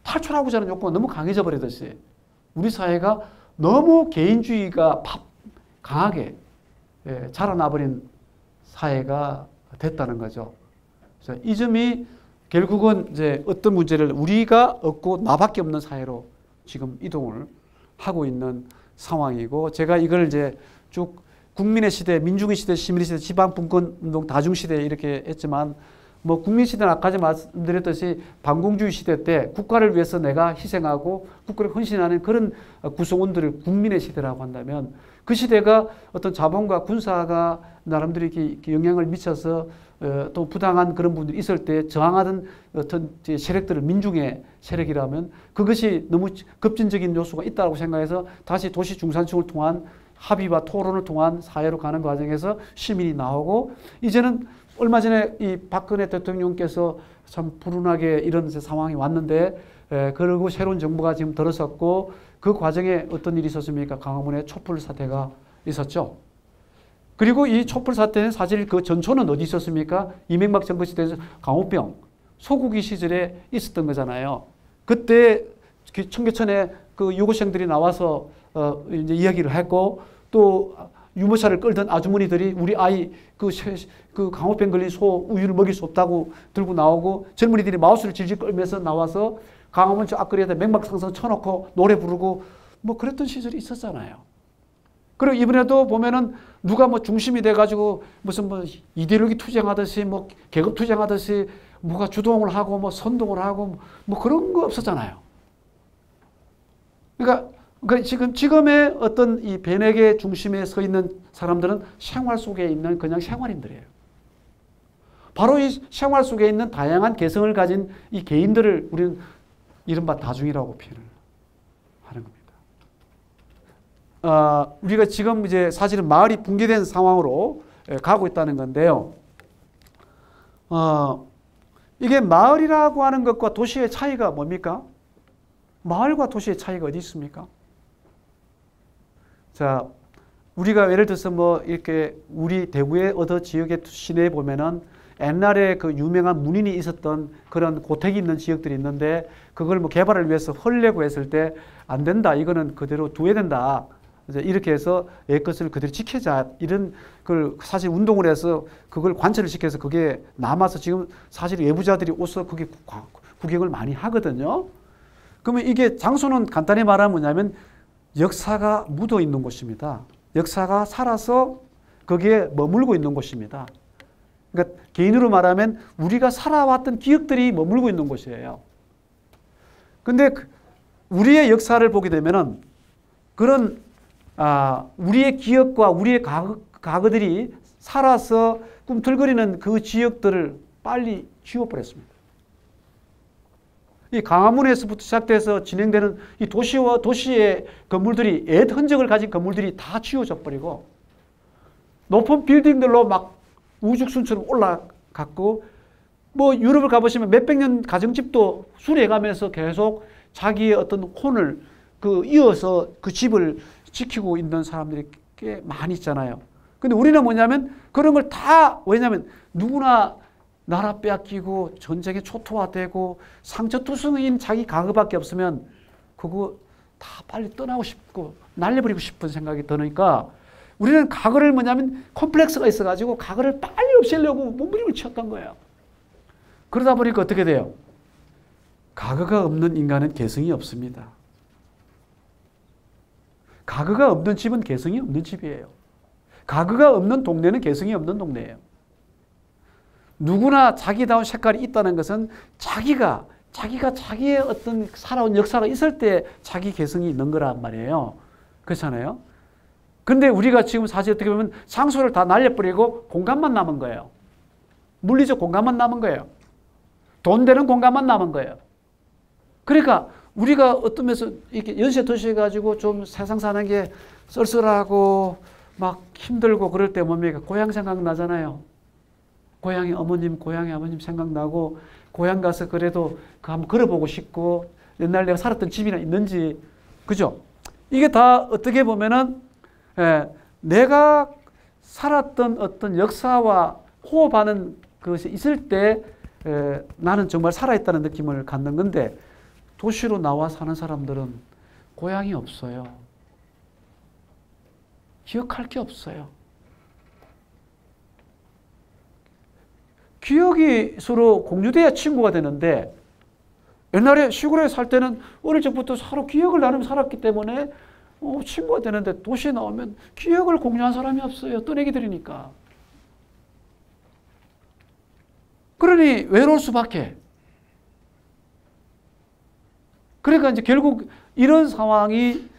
탈출하고자 하는 욕구가 너무 강해져 버리듯이 우리 사회가 너무 개인주의가 강하게 자라나버린 사회가 됐다는 거죠. 그래서 이 점이 결국은 이제 어떤 문제를 우리가 얻고 나밖에 없는 사회로 지금 이동을 하고 있는 상황이고, 제가 이걸 이제 쭉 국민의 시대, 민중의 시대, 시민의 시대, 지방분권운동, 다중시대 이렇게 했지만, 뭐 국민시대는 아까 말씀드렸듯이 반공주의 시대 때 국가를 위해서 내가 희생하고 국가를 헌신하는 그런 구성원들을 국민의 시대라고 한다면, 그 시대가 어떤 자본과 군사가 나름대로 이렇게 영향을 미쳐서 또 부당한 그런 부분들이 있을 때 저항하던 어떤 세력들을 민중의 세력이라면 그것이 너무 급진적인 요소가 있다고 생각해서 다시 도시 중산층을 통한 합의와 토론을 통한 사회로 가는 과정에서 시민이 나오고, 이제는 얼마 전에 이 박근혜 대통령께서 참 불운하게 이런 상황이 왔는데, 그리고 새로운 정부가 지금 들어섰고, 그 과정에 어떤 일이 있었습니까? 광화문에 촛불 사태가 있었죠. 그리고 이 촛불 사태는 사실 그 전초는 어디 있었습니까? 이명박 정부 시대에서 광우병, 소고기 시절에 있었던 거잖아요. 그때 청계천에 그 유고생들이 나와서 이제 이야기를 했고, 또 유모차를 끌던 아주머니들이 우리 아이 그 광우병 걸린 소 우유를 먹일 수 없다고 들고 나오고, 젊은이들이 마우스를 질질 끌면서 나와서 광화문 저 앞거리에다 맹박상성 쳐놓고 노래 부르고 뭐 그랬던 시절이 있었잖아요. 그리고 이번에도 보면은 누가 뭐 중심이 돼가지고 무슨 뭐 이데올로기 투쟁하듯이 뭐 계급 투쟁하듯이 뭐가 주동을 하고 뭐 선동을 하고 뭐 그런 거 없었잖아요. 그러니까 지금의 어떤 이 변혁의 중심에 서 있는 사람들은 생활 속에 있는 그냥 생활인들이에요. 바로 이 생활 속에 있는 다양한 개성을 가진 이 개인들을 우리는 이른바 다중이라고 표현을 하는 겁니다. 우리가 지금 이제 사실은 마을이 붕괴된 상황으로 가고 있다는 건데요. 이게 마을이라고 하는 것과 도시의 차이가 뭡니까? 마을과 도시의 차이가 어디 있습니까? 자, 우리가 예를 들어서 뭐 이렇게 우리 대구의 어느 지역의 시내에 보면은 옛날에 그 유명한 문인이 있었던 그런 고택이 있는 지역들이 있는데, 그걸 뭐 개발을 위해서 헐려고 했을 때 안 된다. 이거는 그대로 둬야 된다. 이제 이렇게 해서 내 것을 그대로 지키자. 이런 걸 사실 운동을 해서 그걸 관철을 시켜서 그게 남아서 지금 사실 외부자들이 오서 그게 구경을 많이 하거든요. 그러면 이게 장소는 간단히 말하면 뭐냐면 역사가 묻어 있는 곳입니다. 역사가 살아서 거기에 머물고 있는 곳입니다. 그러니까 개인으로 말하면 우리가 살아왔던 기억들이 머물고 있는 곳이에요. 근데 우리의 역사를 보게 되면은 그런 우리의 기억과 우리의 과거들이 살아서 꿈틀거리는 그 지역들을 빨리 지워버렸습니다. 이 광화문에서부터 시작돼서 진행되는 이 도시와 도시의 건물들이, 옛 흔적을 가진 건물들이 다 지워져 버리고 높은 빌딩들로 막 우죽순처럼 올라갔고, 뭐 유럽을 가보시면 몇백 년 가정집도 수리해가면서 계속 자기의 어떤 혼을 이어서 그 집을 지키고 있는 사람들이 꽤 많이 있잖아요. 근데 우리는 뭐냐면 그런 걸 다, 왜냐면 누구나 나라 빼앗기고 전쟁에 초토화되고 상처투성인 자기 과거밖에 없으면 그거 다 빨리 떠나고 싶고 날려버리고 싶은 생각이 드니까 우리는 과거를 뭐냐면 컴플렉스가 있어가지고 과거를 빨리 없애려고 몸부림을 쳤던 거예요. 그러다 보니까 어떻게 돼요? 과거가 없는 인간은 개성이 없습니다. 과거가 없는 집은 개성이 없는 집이에요. 과거가 없는 동네는 개성이 없는 동네예요. 누구나 자기다운 색깔이 있다는 것은 자기가 자기의 어떤 살아온 역사가 있을 때 자기 개성이 있는 거란 말이에요. 그렇잖아요. 근데 우리가 지금 사실 어떻게 보면 장소를 다 날려버리고 공간만 남은 거예요. 물리적 공간만 남은 거예요. 돈 되는 공간만 남은 거예요. 그러니까 우리가 어떤 면에서 이렇게 연세드셔가지고 좀 세상 사는 게 쓸쓸하고 막 힘들고 그럴 때 뭡니까? 고향 생각나잖아요. 고향의 아버님 생각나고 고향 가서 그래도 그 한번 걸어보고 싶고 옛날 내가 살았던 집이나 있는지, 그죠? 이게 다 어떻게 보면은 내가 살았던 어떤 역사와 호흡하는 것이 있을 때 나는 정말 살아있다는 느낌을 갖는 건데 도시로 나와 사는 사람들은 고향이 없어요. 기억할 게 없어요. 기억이 서로 공유돼야 친구가 되는데 옛날에 시골에 살 때는 어릴 적부터 서로 기억을 나누며 살았기 때문에 친구가 되는데 도시에 나오면 기억을 공유한 사람이 없어요. 떠내기들이니까. 그러니 외로울 수밖에. 그러니까 이제 결국 이런 상황이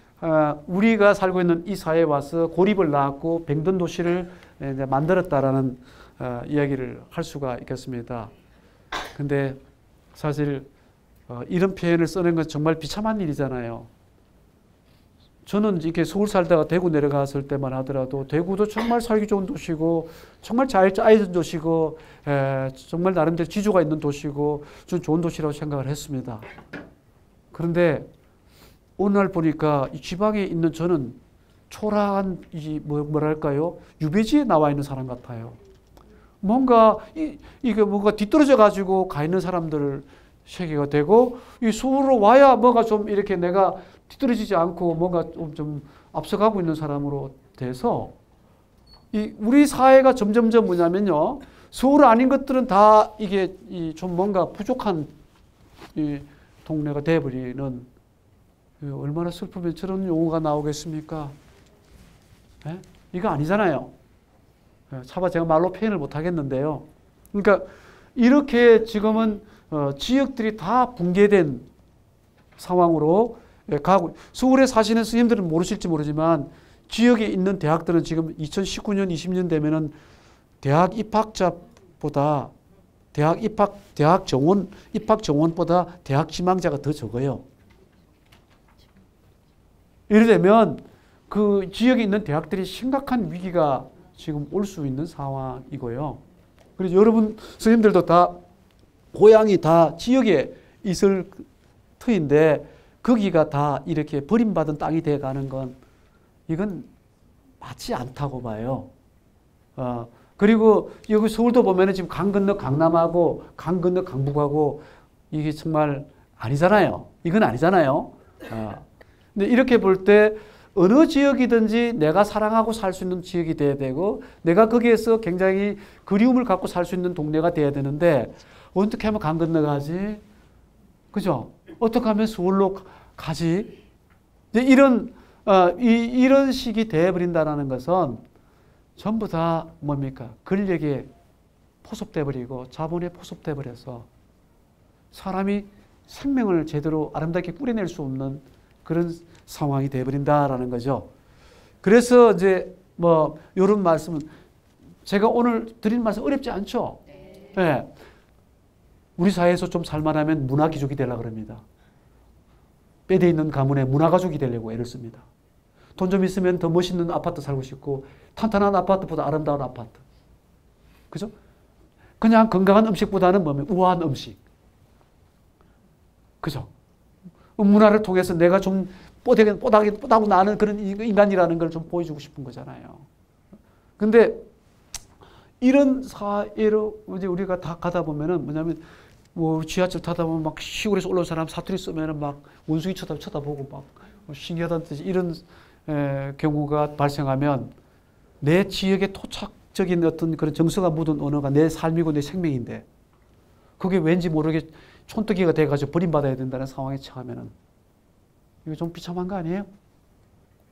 우리가 살고 있는 이 사회에 와서 고립을 낳았고 병든 도시를 이제 만들었다라는 이야기를 할 수가 있겠습니다. 근데 사실 이런 표현을 쓰는 건 정말 비참한 일이잖아요. 저는 이렇게 서울 살다가 대구 내려갔을 때만 하더라도 대구도 정말 살기 좋은 도시고 정말 잘 짜여진 도시고 정말 나름대로 지조가 있는 도시고 좀 좋은 도시라고 생각을 했습니다. 그런데 어느 날 보니까 이 지방에 있는 저는 초라한 뭐랄까요? 유배지에 나와 있는 사람 같아요. 뭔가 이게 뭔가 뒤떨어져 가지고 가 있는 사람들 세계가 되고 이 서울로 와야 뭐가 좀 이렇게 내가 뒤떨어지지 않고 뭔가 좀 앞서가고 있는 사람으로 돼서 이 우리 사회가 점점점 뭐냐면요. 서울 아닌 것들은 다 이게 좀 뭔가 부족한 이 동네가 돼버리는 얼마나 슬프면 저런 용어가 나오겠습니까? 네? 이거 아니잖아요. 차마 제가 말로 표현을 못 하겠는데요. 그러니까 이렇게 지금은 지역들이 다 붕괴된 상황으로 가고 서울에 사시는 스님들은 모르실지 모르지만 지역에 있는 대학들은 지금 2019년, 20년 되면은 대학 입학자보다 대학 정원 입학 정원보다 대학 지망자가 더 적어요. 예를 들면 그 지역에 있는 대학들이 심각한 위기가 지금 올 수 있는 상황이고요. 그래서 여러분 스님들도 다 고향이 다 지역에 있을 터인데 거기가 다 이렇게 버림받은 땅이 돼가는 건 이건 맞지 않다고 봐요. 그리고 여기 서울도 보면은 지금 강 건너 강남하고 강 건너 강북하고 이게 정말 아니잖아요. 이건 아니잖아요. 근데 이렇게 볼 때 어느 지역이든지 내가 사랑하고 살 수 있는 지역이 돼야 되고 내가 거기에서 굉장히 그리움을 갖고 살 수 있는 동네가 돼야 되는데 어떻게 하면 강 건너가지? 그죠? 어떻게 하면 서울로 가지? 이런 식이 되어버린다는 것은 전부 다 뭡니까? 권력에 포섭돼 버리고 자본에 포섭돼 버려서 사람이 생명을 제대로 아름답게 꾸려낼 수 없는 그런 상황이 되어버린다라는 거죠. 그래서 이제 뭐 이런 말씀은 제가 오늘 드린 말씀 어렵지 않죠? 네. 우리 사회에서 좀 살만하면 문화귀족이 되려고 합니다. 빼대 있는 가문에 문화가족이 되려고 애를 씁니다. 돈 좀 있으면 더 멋있는 아파트 살고 싶고 탄탄한 아파트보다 아름다운 아파트. 그죠? 그냥 건강한 음식보다는 뭐면 우아한 음식. 그죠? 문화를 통해서 내가 좀 뽀다고 나는 그런 인간이라는 걸 좀 보여주고 싶은 거잖아요. 근데 이런 사회로 이제 우리가 다 가다 보면은 뭐냐면 뭐 지하철 타다 보면 막 시골에서 올라온 사람 사투리 쓰면은 막 원숭이 쳐다보고 막 신기하다는 뜻이 이런 경우가 발생하면 내 지역의 토착적인 어떤 그런 정서가 묻은 언어가 내 삶이고 내 생명인데 그게 왠지 모르게 촌뜨기가 돼가지고 버림받아야 된다는 상황에 처하면은 이거 좀 비참한 거 아니에요?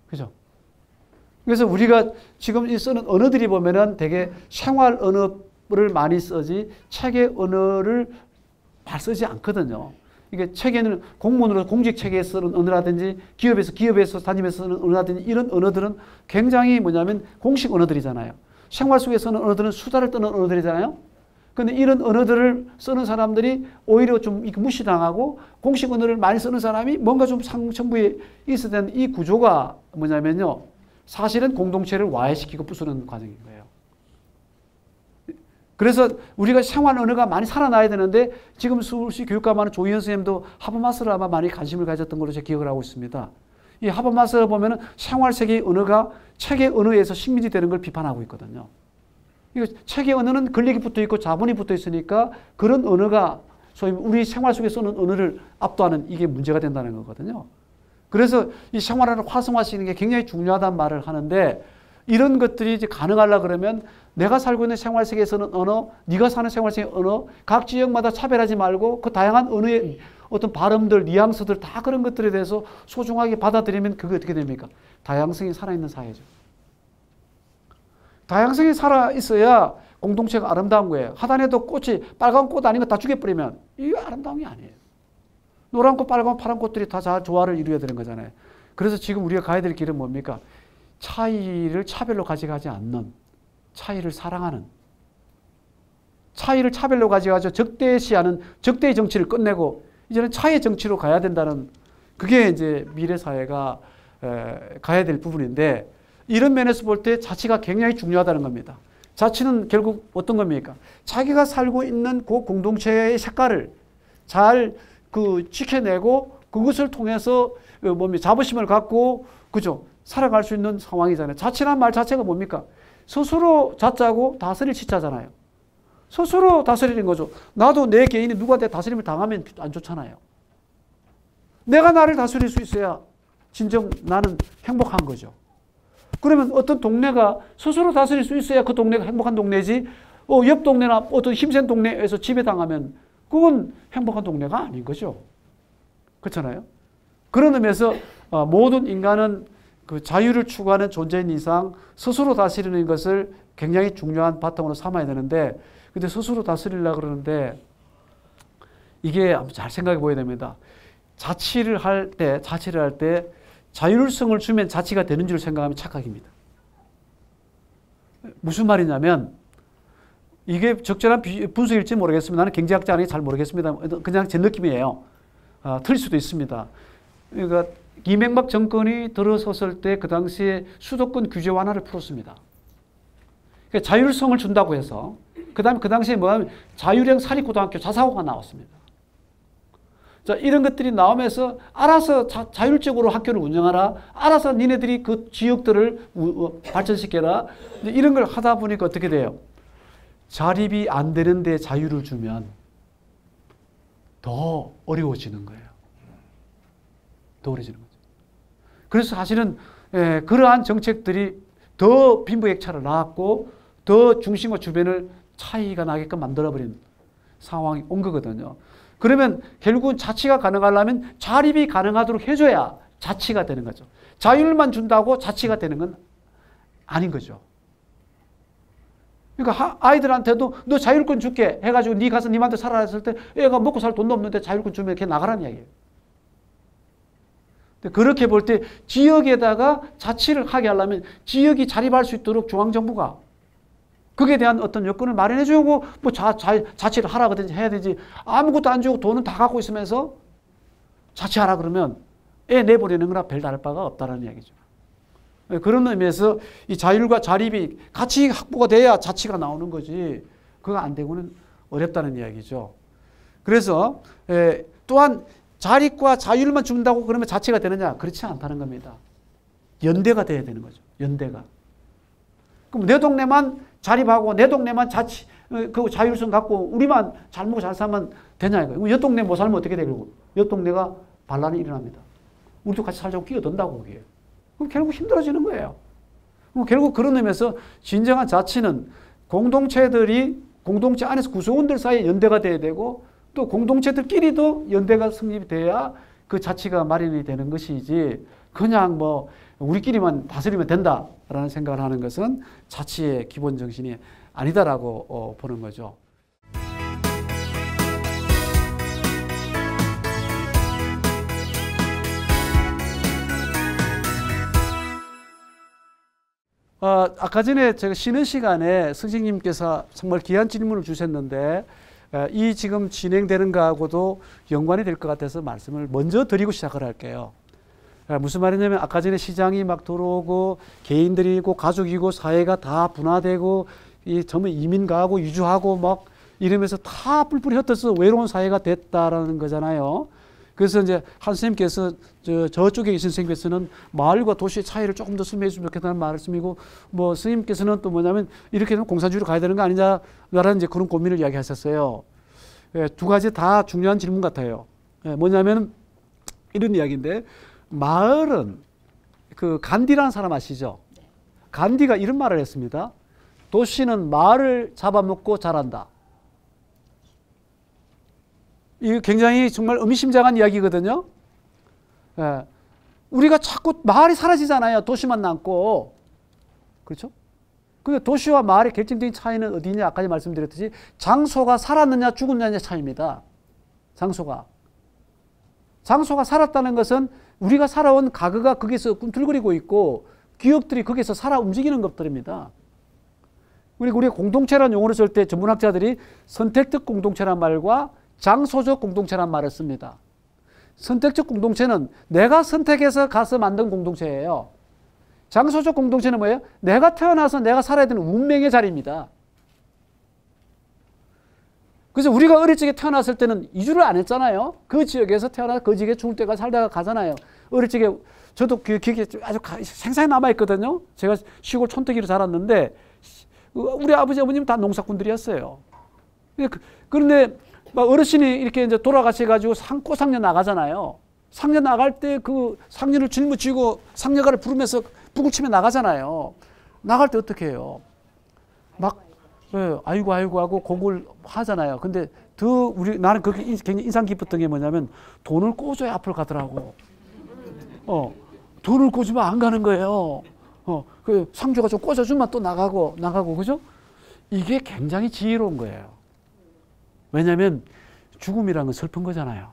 그죠? 그래서 우리가 지금 쓰는 언어들이 보면은 되게 생활 언어를 많이 쓰지 책의 언어를 잘 쓰지 않거든요. 이게 책에는 공문으로 공직 체계에 쓰는 언어라든지 기업에서 다니면서 쓰는 언어라든지 이런 언어들은 굉장히 뭐냐면 공식 언어들이잖아요. 생활 속에 쓰는 언어들은 수다를 떠는 언어들이잖아요. 근데 이런 언어들을 쓰는 사람들이 오히려 좀 무시당하고 공식 언어를 많이 쓰는 사람이 뭔가 좀 상층부에 있어야 되는 이 구조가 뭐냐면요. 사실은 공동체를 와해시키고 부수는 과정인 거예요. 그래서 우리가 생활 언어가 많이 살아나야 되는데 지금 서울시 교육감 하는 조희연 선생님도 하버마스를 아마 많이 관심을 가졌던 걸로 제가 기억을 하고 있습니다. 이 하버마스를 보면은 생활 세계의 언어가 책의 언어에서 식민지 되는 걸 비판하고 있거든요. 이거 책의 언어는 근력이 붙어 있고 자본이 붙어 있으니까 그런 언어가 소위 우리 생활 속에 쓰는 언어를 압도하는 이게 문제가 된다는 거거든요. 그래서 이 생활 언어를 활성화시키는 게 굉장히 중요하다는 말을 하는데 이런 것들이 이제 가능하려 그러면 내가 살고 있는 생활 세계에서는 언어, 네가 사는 생활 세계 언어, 각 지역마다 차별하지 말고 그 다양한 언어의 어떤 발음들, 뉘앙스들 다 그런 것들에 대해서 소중하게 받아들이면 그게 어떻게 됩니까? 다양성이 살아있는 사회죠. 다양성이 살아있어야 공동체가 아름다운 거예요. 하단에도 꽃이 빨간 꽃 아닌 거 다 죽여버리면 이게 아름다운 게 아니에요. 노란 꽃, 빨간 꽃, 파란 꽃들이 다 조화를 이루어야 되는 거잖아요. 그래서 지금 우리가 가야 될 길은 뭡니까? 차이를 차별로 가져가지 않는, 차이를 사랑하는, 차이를 차별로 가져가서 적대시하는 적대의 정치를 끝내고 이제는 차이의 정치로 가야 된다는 그게 이제 미래 사회가 가야 될 부분인데 이런 면에서 볼 때 자치가 굉장히 중요하다는 겁니다. 자치는 결국 어떤 겁니까? 자기가 살고 있는 그 공동체의 색깔을 잘 지켜내고 그것을 통해서 자부심을 갖고 그죠? 살아갈 수 있는 상황이잖아요. 자치란 말 자체가 뭡니까? 스스로 자짜고 다스릴 치자잖아요. 스스로 다스리는 거죠. 나도 내 개인이 누구한테 다스림을 당하면 안 좋잖아요. 내가 나를 다스릴 수 있어야 진정 나는 행복한 거죠. 그러면 어떤 동네가 스스로 다스릴 수 있어야 그 동네가 행복한 동네지 옆 동네나 어떤 힘센 동네에서 지배당하면 그건 행복한 동네가 아닌 거죠. 그렇잖아요. 그런 의미에서 모든 인간은 그 자유를 추구하는 존재인 이상 스스로 다스리는 것을 굉장히 중요한 바탕으로 삼아야 되는데 근데 스스로 다스리려고 그러는데 이게 잘 생각해 보여야 됩니다. 자치를 할 때 자율성을 주면 자치가 되는 줄 생각하면 착각입니다. 무슨 말이냐면 이게 적절한 분석일지 모르겠습니다. 나는 경제학자 아니기 잘 모르겠습니다. 그냥 제 느낌이에요. 틀릴 수도 있습니다. 그러니까 이명박 정권이 들어섰을 때 그 당시에 수도권 규제 완화를 풀었습니다. 그러니까 자율성을 준다고 해서 그 당시에 뭐냐면 자율형 사립고등학교 자사고가 나왔습니다. 자, 이런 것들이 나오면서 알아서 자율적으로 학교를 운영하라. 알아서 니네들이 그 지역들을 발전시켜라. 이런 걸 하다 보니까 어떻게 돼요? 자립이 안 되는데 자유를 주면 더 어려워지는 거예요. 더 어려워지는 거죠. 그래서 사실은 그러한 정책들이 더 빈부격차를 낳았고 더 중심과 주변을 차이가 나게끔 만들어버린 상황이 온 거거든요. 그러면 결국은 자치가 가능하려면 자립이 가능하도록 해줘야 자치가 되는 거죠. 자율만 준다고 자치가 되는 건 아닌 거죠. 그러니까 아이들한테도 너 자율권 줄게 해가지고 네 가서 님한테 살아라 했을 때 애가 먹고 살 돈도 없는데 자율권 주면 걔 나가라는 이야기예요. 그렇게 볼 때 지역에다가 자치를 하게 하려면 지역이 자립할 수 있도록 중앙정부가 그에 대한 어떤 여건을 마련해주고 뭐 자치를 하라 그러든지 해야 되지 아무것도 안 주고 돈은 다 갖고 있으면서 자치하라 그러면 애 내버리는 거나 별 다를 바가 없다는 이야기죠. 그런 의미에서 이 자율과 자립이 같이 확보가 돼야 자치가 나오는 거지 그거 안 되고는 어렵다는 이야기죠. 그래서 또한 자립과 자율만 준다고 그러면 자치가 되느냐? 그렇지 않다는 겁니다. 연대가 돼야 되는 거죠. 연대가. 그럼 내 동네만 자립하고 내 동네만 그 자율성 갖고 우리만 잘 먹고 잘 살면 되냐 이거예요. 옆 동네 못 살면 어떻게 되고? 옆 동네가 반란이 일어납니다. 우리도 같이 살자고 끼어든다고 그게. 그럼 결국 힘들어지는 거예요. 그럼 결국 그런 의미에서 진정한 자치는 공동체 안에서 구성원들 사이에 연대가 돼야 되고 또 공동체들끼리도 연대가 성립이 돼야 그 자치가 마련이 되는 것이지 그냥 뭐 우리끼리만 다스리면 된다라는 생각을 하는 것은 자치의 기본 정신이 아니다라고 보는 거죠. 아까 전에 제가 쉬는 시간에 선생님께서 정말 귀한 질문을 주셨는데 이 지금 진행되는 거하고도 연관이 될 것 같아서 말씀을 먼저 드리고 시작을 할게요. 무슨 말이냐면 아까 전에 시장이 막 들어오고 개인들이고 가족이고 사회가 다 분화되고 전부 이민 가고 유주하고 막 이러면서 다 뿔뿔이 흩어서 외로운 사회가 됐다라는 거잖아요. 그래서 이제 한 선생님께서 저쪽에 계신 선생님께서는 마을과 도시의 차이를 조금 더 설명해 주면 좋겠다는 말씀이고 뭐 선생님께서는 또 뭐냐면 이렇게 되면 공산주의로 가야 되는 거 아니냐라는 이제 그런 고민을 이야기하셨어요. 두 가지 다 중요한 질문 같아요. 뭐냐면 이런 이야기인데 마을은 그 간디라는 사람 아시죠? 간디가 이런 말을 했습니다. 도시는 마을을 잡아먹고 자란다. 이거 굉장히 정말 의미심장한 이야기거든요. 우리가 자꾸 마을이 사라지잖아요. 도시만 남고. 그렇죠? 근데 도시와 마을의 결정적인 차이는 어디냐? 아까 말씀드렸듯이 장소가 살았느냐 죽었느냐의 차이입니다. 장소가 살았다는 것은 우리가 살아온 가그가 거기서 꿈틀거리고 있고 기억들이 거기서 살아 움직이는 것들입니다. 우리가 공동체라는 용어를 쓸 때 전문학자들이 선택적 공동체란 말과 장소적 공동체란 말을 씁니다. 선택적 공동체는 내가 선택해서 가서 만든 공동체예요. 장소적 공동체는 뭐예요? 내가 태어나서 내가 살아야 되는 운명의 자리입니다. 그래서 우리가 어릴 적에 태어났을 때는 이주를 안 했잖아요. 그 지역에서 태어나서 그 지역에 죽을 때까지 살다가 가잖아요. 어릴 적에 저도 그 기억이 아주 생생히 남아있거든요. 제가 시골 촌뜨기로 자랐는데 우리 아버지 어머님 다 농사꾼들이었어요. 그런데 막 어르신이 이렇게 이제 돌아가셔가지고 꽃상녀 나가잖아요. 상녀 나갈 때 그 상녀를 짊어지고 상녀가를 부르면서 북을 치며 나가잖아요. 나갈 때 어떻게 해요? 막 아이고 하고 곡을 하잖아요. 근데 나는 그렇게 굉장히 인상 깊었던 게 뭐냐면 돈을 꿔줘야 앞을 가더라고. 돈을 꿔주면 안 가는 거예요. 그 상주가 좀 꿔줘주면 또 나가고, 그죠? 이게 굉장히 지혜로운 거예요. 왜냐하면 죽음이라는 건 슬픈 거잖아요.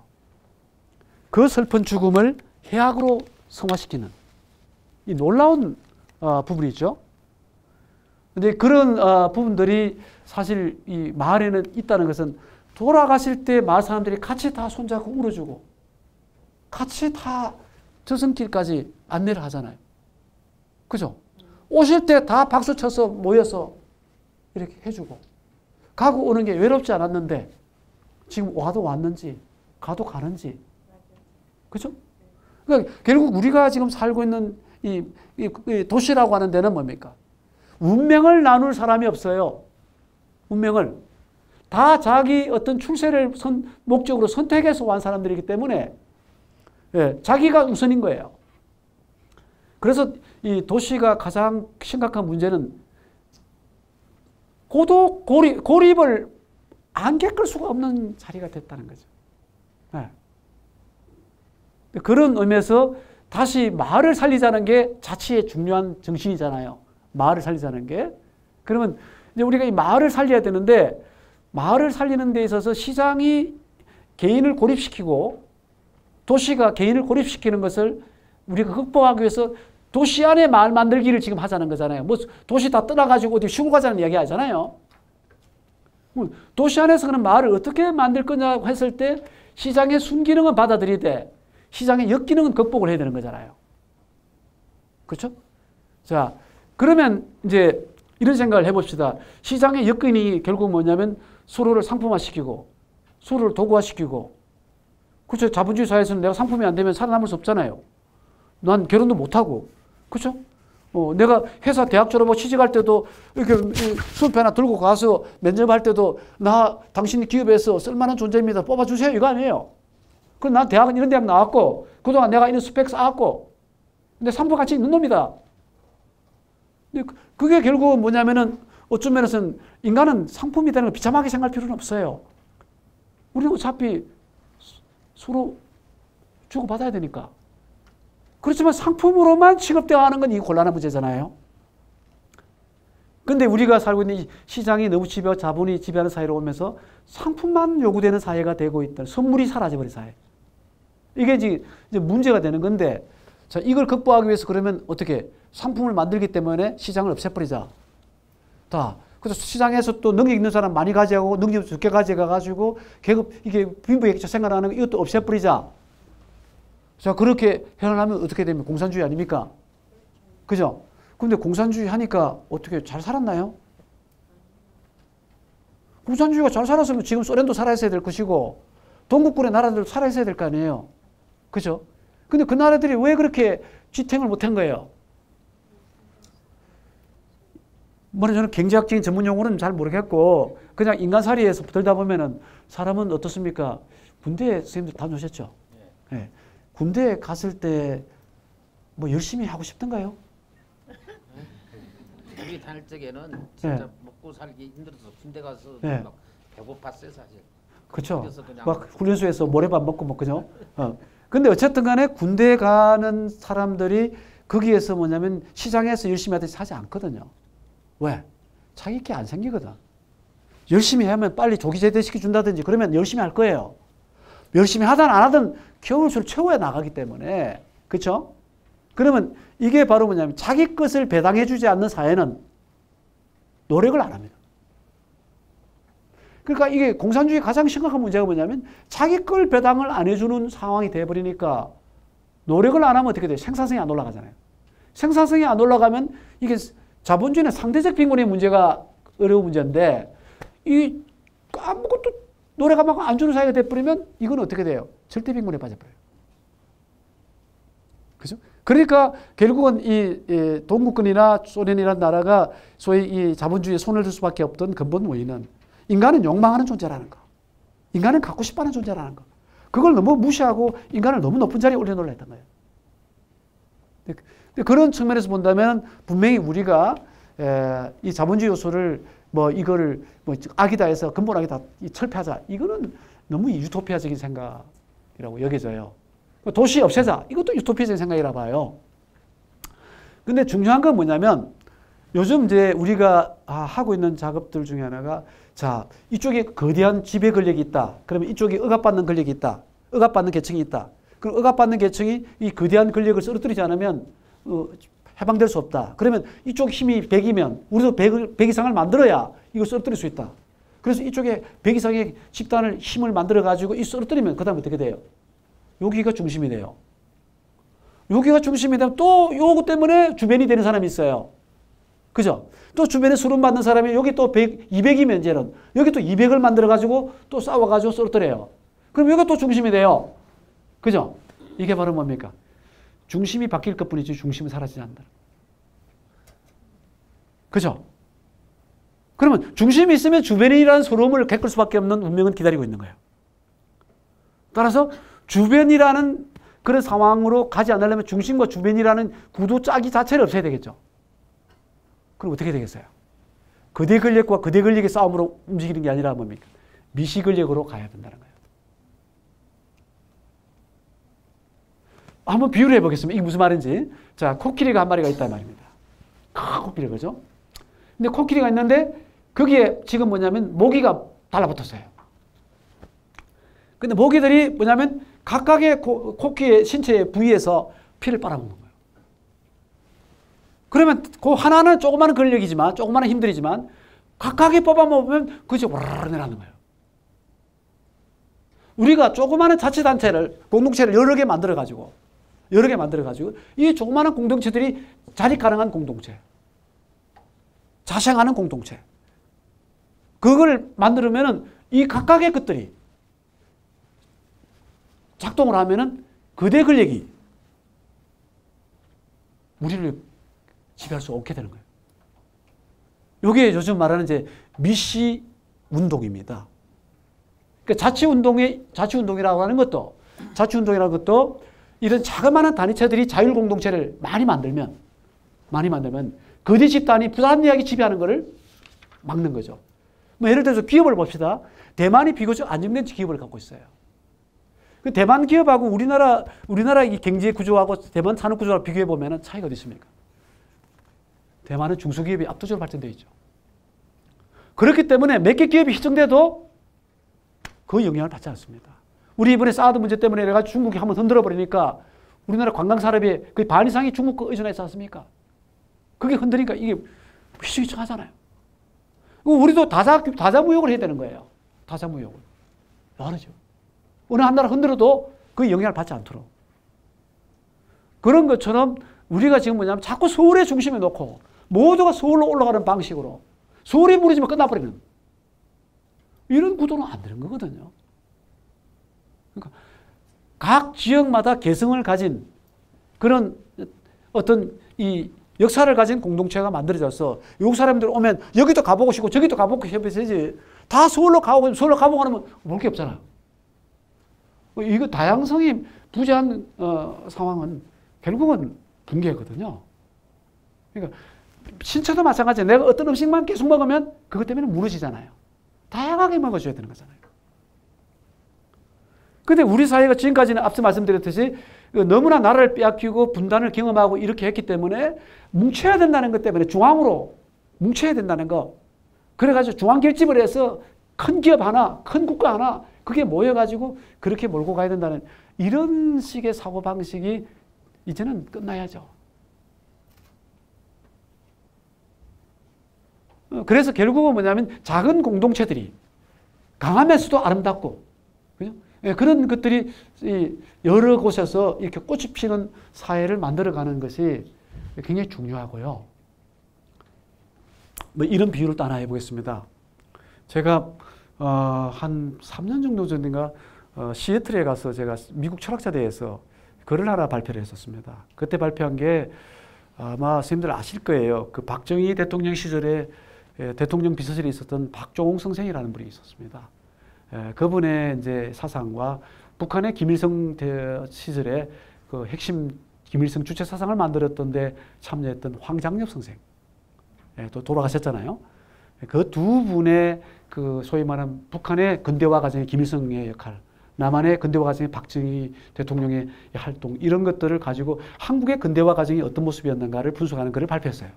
그 슬픈 죽음을 해악으로 성화시키는 이 놀라운 부분이죠. 근데 그런 부분들이 사실 이 마을에는 있다는 것은 돌아가실 때 마을 사람들이 같이 다 손잡고 울어주고 같이 다 저승길까지 안내를 하잖아요. 그죠? 오실 때 다 박수 쳐서 모여서 이렇게 해주고 가고 오는 게 외롭지 않았는데 지금 와도 왔는지 가도 가는지 그죠? 그러니까 결국 우리가 지금 살고 있는 이 도시라고 하는 데는 뭡니까? 운명을 나눌 사람이 없어요. 운명을. 다 자기 어떤 출세를 목적으로 선택해서 온 사람들이기 때문에 자기가 우선인 거예요. 그래서 이 도시가 가장 심각한 문제는 고립을 안 겪을 수가 없는 자리가 됐다는 거죠. 그런 의미에서 다시 마을을 살리자는 게 자치의 중요한 정신이잖아요. 마을을 살리자는 게. 그러면 이제 우리가 이 마을을 살려야 되는데 마을을 살리는 데 있어서 시장이 개인을 고립시키고 도시가 개인을 고립시키는 것을 우리가 극복하기 위해서 도시 안에 마을 만들기를 지금 하자는 거잖아요. 뭐 도시 다 떠나가지고 어디 시골 가자는 이야기 하잖아요. 도시 안에서 그런 마을을 어떻게 만들 거냐고 했을 때 시장의 순기능은 받아들이되 시장의 역기능은 극복을 해야 되는 거잖아요. 그렇죠? 자, 그러면 이제 이런 생각을 해봅시다. 시장의 역기능이 결국 뭐냐면 서로를 상품화시키고 서로를 도구화시키고 그렇죠? 자본주의 사회에서는 내가 상품이 안 되면 살아남을 수 없잖아요. 난 결혼도 못하고 그렇죠? 내가 회사 대학 졸업하고 취직할 때도 이렇게 수업표 하나 들고 가서 면접할 때도 나 당신 기업에서 쓸만한 존재입니다. 뽑아주세요. 이거 아니에요. 그럼 난 대학은 이런 대학 나왔고 그동안 내가 이런 스펙 쌓았고 근데 상품 가치 있는 놈이다. 근데 그게 결국은 뭐냐면은 어떤 면에서는 인간은 상품이 되는 걸 비참하게 생각할 필요는 없어요. 우리는 어차피 서로 주고받아야 되니까. 그렇지만 상품으로만 취급되어가는 건 이 곤란한 문제잖아요. 근데 우리가 살고 있는 이 시장이 너무 자본이 지배하는 사회로 오면서 상품만 요구되는 사회가 되고 있다. 선물이 사라져버린 사회. 이게 이제 문제가 되는 건데, 자, 이걸 극복하기 위해서 그러면 어떻게? 상품을 만들기 때문에 시장을 없애버리자. 그래서 시장에서 또 능력 있는 사람 많이 가져가고 능력 적게 가져가가지고 계급, 이게 빈부격차 생각하는 거 이것도 없애버리자. 자, 그렇게 해나가면 어떻게 되면 공산주의 아닙니까? 그죠? 근데 공산주의 하니까 어떻게 잘 살았나요? 공산주의가 잘 살았으면 지금 소련도 살아있어야 될 것이고 동국군의 나라들도 살아있어야 될 거 아니에요. 그죠? 근데 그 나라들이 왜 그렇게 지탱을 못한 거예요? 저는 경제학적인 전문 용어는 잘 모르겠고 그냥 인간살이에서 들다 보면은 사람은 어떻습니까? 군대 선생님들 다녀오셨죠? 네. 군대에 갔을 때 뭐 열심히 하고 싶던가요? 우리 다닐 적에는 진짜 먹고 살기 힘들어서 군대 가서 막 배고팠어요 사실. 그렇죠. 막 훈련소에서 모래밥 먹고 뭐 그죠? 근데 어쨌든 간에 군대 가는 사람들이 거기에서 뭐냐면 시장에서 열심히 하듯이 사지 않거든요. 왜? 자기 게 안 생기거든. 열심히 하면 빨리 조기 제대시켜 준다든지 그러면 열심히 할 거예요. 열심히 하든 안 하든 겨울수를 채워야 나가기 때문에. 그렇죠? 그러면 이게 바로 뭐냐면 자기 것을 배당해 주지 않는 사회는 노력을 안 합니다. 그러니까 이게 공산주의 가장 심각한 문제가 뭐냐면 자기 걸 배당을 안 해주는 상황이 돼버리니까 노력을 안 하면 어떻게 돼요? 생산성이 안 올라가잖아요. 생산성이 안 올라가면 이게 자본주의는 상대적 빈곤의 문제가 어려운 문제인데 이 아무것도 노래가 막 안 주는 사회가 돼버리면 이건 어떻게 돼요? 절대 빈곤에 빠져버려요. 그죠? 그러니까 결국은 이 동국권이나 소련이라는 나라가 소위 이 자본주의에 손을 들 수밖에 없던 근본 원인은 인간은 욕망하는 존재라는 거. 인간은 갖고 싶어하는 존재라는 거. 그걸 너무 무시하고 인간을 너무 높은 자리에 올려놓으려 했던 거예요. 그런 측면에서 본다면 분명히 우리가 이 자본주의 요소를 이거를 악이다 해서 근본 악이다 철폐하자. 이거는 너무 유토피아적인 생각이라고 여겨져요. 도시 없애자. 이것도 유토피아적인 생각이라 봐요. 근데 중요한 건 뭐냐면 요즘 이제 우리가 하고 있는 작업들 중에 하나가 자, 이쪽에 거대한 지배 권력이 있다. 그러면 이쪽에 억압받는 권력이 있다. 억압받는 계층이 있다. 그럼 억압받는 계층이 이 거대한 권력을 쓰러뜨리지 않으면 해방될 수 없다. 그러면 이쪽 힘이 100이면 우리도 100 이상을 만들어야 이걸 쓰러뜨릴 수 있다. 그래서 이쪽에 100 이상의 집단을 힘을 만들어 가지고 이 쓰러뜨리면 그 다음에 어떻게 돼요? 여기가 중심이 돼요. 여기가 중심이 되면 또 요거 때문에 주변이 되는 사람이 있어요. 그죠? 또 주변에 수름 받는 사람이 여기 또 100, 200이면 이제는 여기 또 200을 만들어 가지고 또 싸워 가지고 쓰러뜨려요. 그럼 여기가 또 중심이 돼요. 그죠? 이게 바로 뭡니까? 중심이 바뀔 것뿐이지 중심은 사라지지 않는다. 그죠? 그러면 중심이 있으면 주변이라는 소름을 겪을 수밖에 없는 운명은 기다리고 있는 거예요. 따라서 주변이라는 그런 상황으로 가지 않으려면 중심과 주변이라는 구도 짜기 자체를 없애야 되겠죠. 그럼 어떻게 되겠어요? 거대 권력과 거대 권력의 싸움으로 움직이는 게 아니라 뭡니까? 미시 권력으로 가야 된다는 거예요. 한번 비유를 해보겠습니다. 이게 무슨 말인지. 자, 코끼리가 한 마리가 있단 말입니다. 큰 코끼리, 그죠? 근데 코끼리가 있는데 거기에 지금 뭐냐면 모기가 달라붙었어요. 근데 모기들이 뭐냐면 각각의 코끼리의 신체 부위에서 피를 빨아먹는 거예요. 그러면 그 하나는 조그마한 권력이지만, 조그마한 힘들이지만 각각이 뽑아먹으면 그것이 와르르 내려가는 거예요. 우리가 조그마한 자치단체를, 공동체를 여러 개 만들어가지고 이 조그마한 공동체들이 자립 가능한 공동체, 자생하는 공동체, 그걸 만들면은 이 각각의 것들이 작동을 하면은 거대 권력이 우리를 지배할 수 없게 되는 거예요. 이게 요즘 말하는 이제 미시 운동입니다. 그러니까 자치운동이라고 하는 것도, 자치운동이라는 것도 이런 자그마한 단위체들이 자율공동체를 많이 만들면 거대 집단이 불합리하게 지배하는 것을 막는 거죠. 뭐 예를 들어서 기업을 봅시다. 대만이 비교적 안정된 기업을 갖고 있어요. 그 대만 기업하고 우리나라 이 경제 구조하고 대만 산업 구조를 비교해 보면 차이가 어디 있습니까? 대만은 중소기업이 압도적으로 발전되어 있죠. 그렇기 때문에 몇 개 기업이 희생돼도 거의 영향을 받지 않습니다. 우리 이번에 사드 문제 때문에 내가 중국이 한번 흔들어 버리니까 우리나라 관광 산업의 거의 반 이상이 중국 거 의존하지 않습니까? 그게 흔드니까 이게 휘청휘청하잖아요. 우리도 다자무역을 해야 되는 거예요. 다자무역을. 다르죠. 어느 한 나라 흔들어도 그 영향을 받지 않도록. 그런 것처럼 우리가 지금 뭐냐면 자꾸 서울의 중심에 놓고 모두가 서울로 올라가는 방식으로 서울이 무너지면 끝나버리는 이런 구도는 안 되는 거거든요. 그러니까 각 지역마다 개성을 가진 그런 어떤 이 역사를 가진 공동체가 만들어져서 외국 사람들 오면 여기도 가보고 싶고 저기도 가보고 싶어야지 다 서울로 가고 하면 볼 게 없잖아요. 이거 다양성이 부재한 상황은 결국은 붕괴거든요. 그러니까 신체도 마찬가지예요. 내가 어떤 음식만 계속 먹으면 그것 때문에 무너지잖아요. 다양하게 먹어줘야 되는 거잖아요. 근데 우리 사회가 지금까지는 앞서 말씀드렸듯이 너무나 나라를 빼앗기고 분단을 경험하고 이렇게 했기 때문에 뭉쳐야 된다는 것 때문에 중앙으로 뭉쳐야 된다는 거. 그래가지고 중앙 결집을 해서 큰 기업 하나, 큰 국가 하나 그게 모여가지고 그렇게 몰고 가야 된다는 이런 식의 사고방식이 이제는 끝나야죠. 그래서 결국은 뭐냐면 작은 공동체들이 강하면서도 아름답고 그죠? 그런 것들이 여러 곳에서 이렇게 꽃이 피는 사회를 만들어가는 것이 굉장히 중요하고요. 뭐 이런 비유를 또 하나 해보겠습니다. 제가 한 3년 정도 전인가 시애틀에 가서 제가 미국 철학자 대회에서 글을 하나 발표를 했었습니다. 그때 발표한 게 아마 선생님들 아실 거예요. 그 박정희 대통령 시절에 대통령 비서실에 있었던 박종홍 선생이라는 분이 있었습니다. 그분의 이제 사상과 북한의 김일성 시절에 그 핵심 김일성 주체 사상을 만들었던데 참여했던 황장엽 선생, 또 돌아가셨잖아요. 그 두 분의 그 소위 말하는 북한의 근대화 과정의 김일성의 역할, 남한의 근대화 과정의 박정희 대통령의 활동 이런 것들을 가지고 한국의 근대화 과정이 어떤 모습이었는가를 분석하는 글을 발표했어요.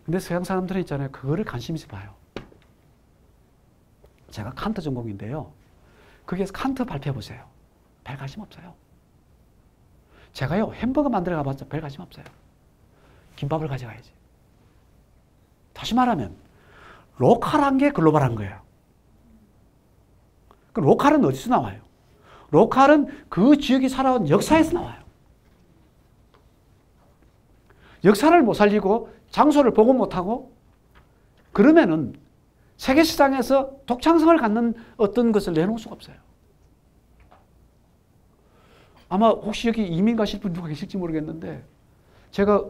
근데 서양 사람들은 있잖아요. 그거를 관심 있어 봐요. 제가 칸트 전공인데요. 거기에서 칸트 발표해 보세요. 별 관심 없어요. 제가요 햄버거 만들어 가봤자 별 관심 없어요. 김밥을 가져가야지. 다시 말하면 로컬한 게 글로벌한 거예요. 그 로컬은 어디서 나와요? 로컬은 그 지역이 살아온 역사에서 나와요. 역사를 못 살리고 장소를 보고 못하고 그러면은 세계 시장에서 독창성을 갖는 어떤 것을 내놓을 수가 없어요. 아마 혹시 여기 이민 가실 분 누가 계실지 모르겠는데 제가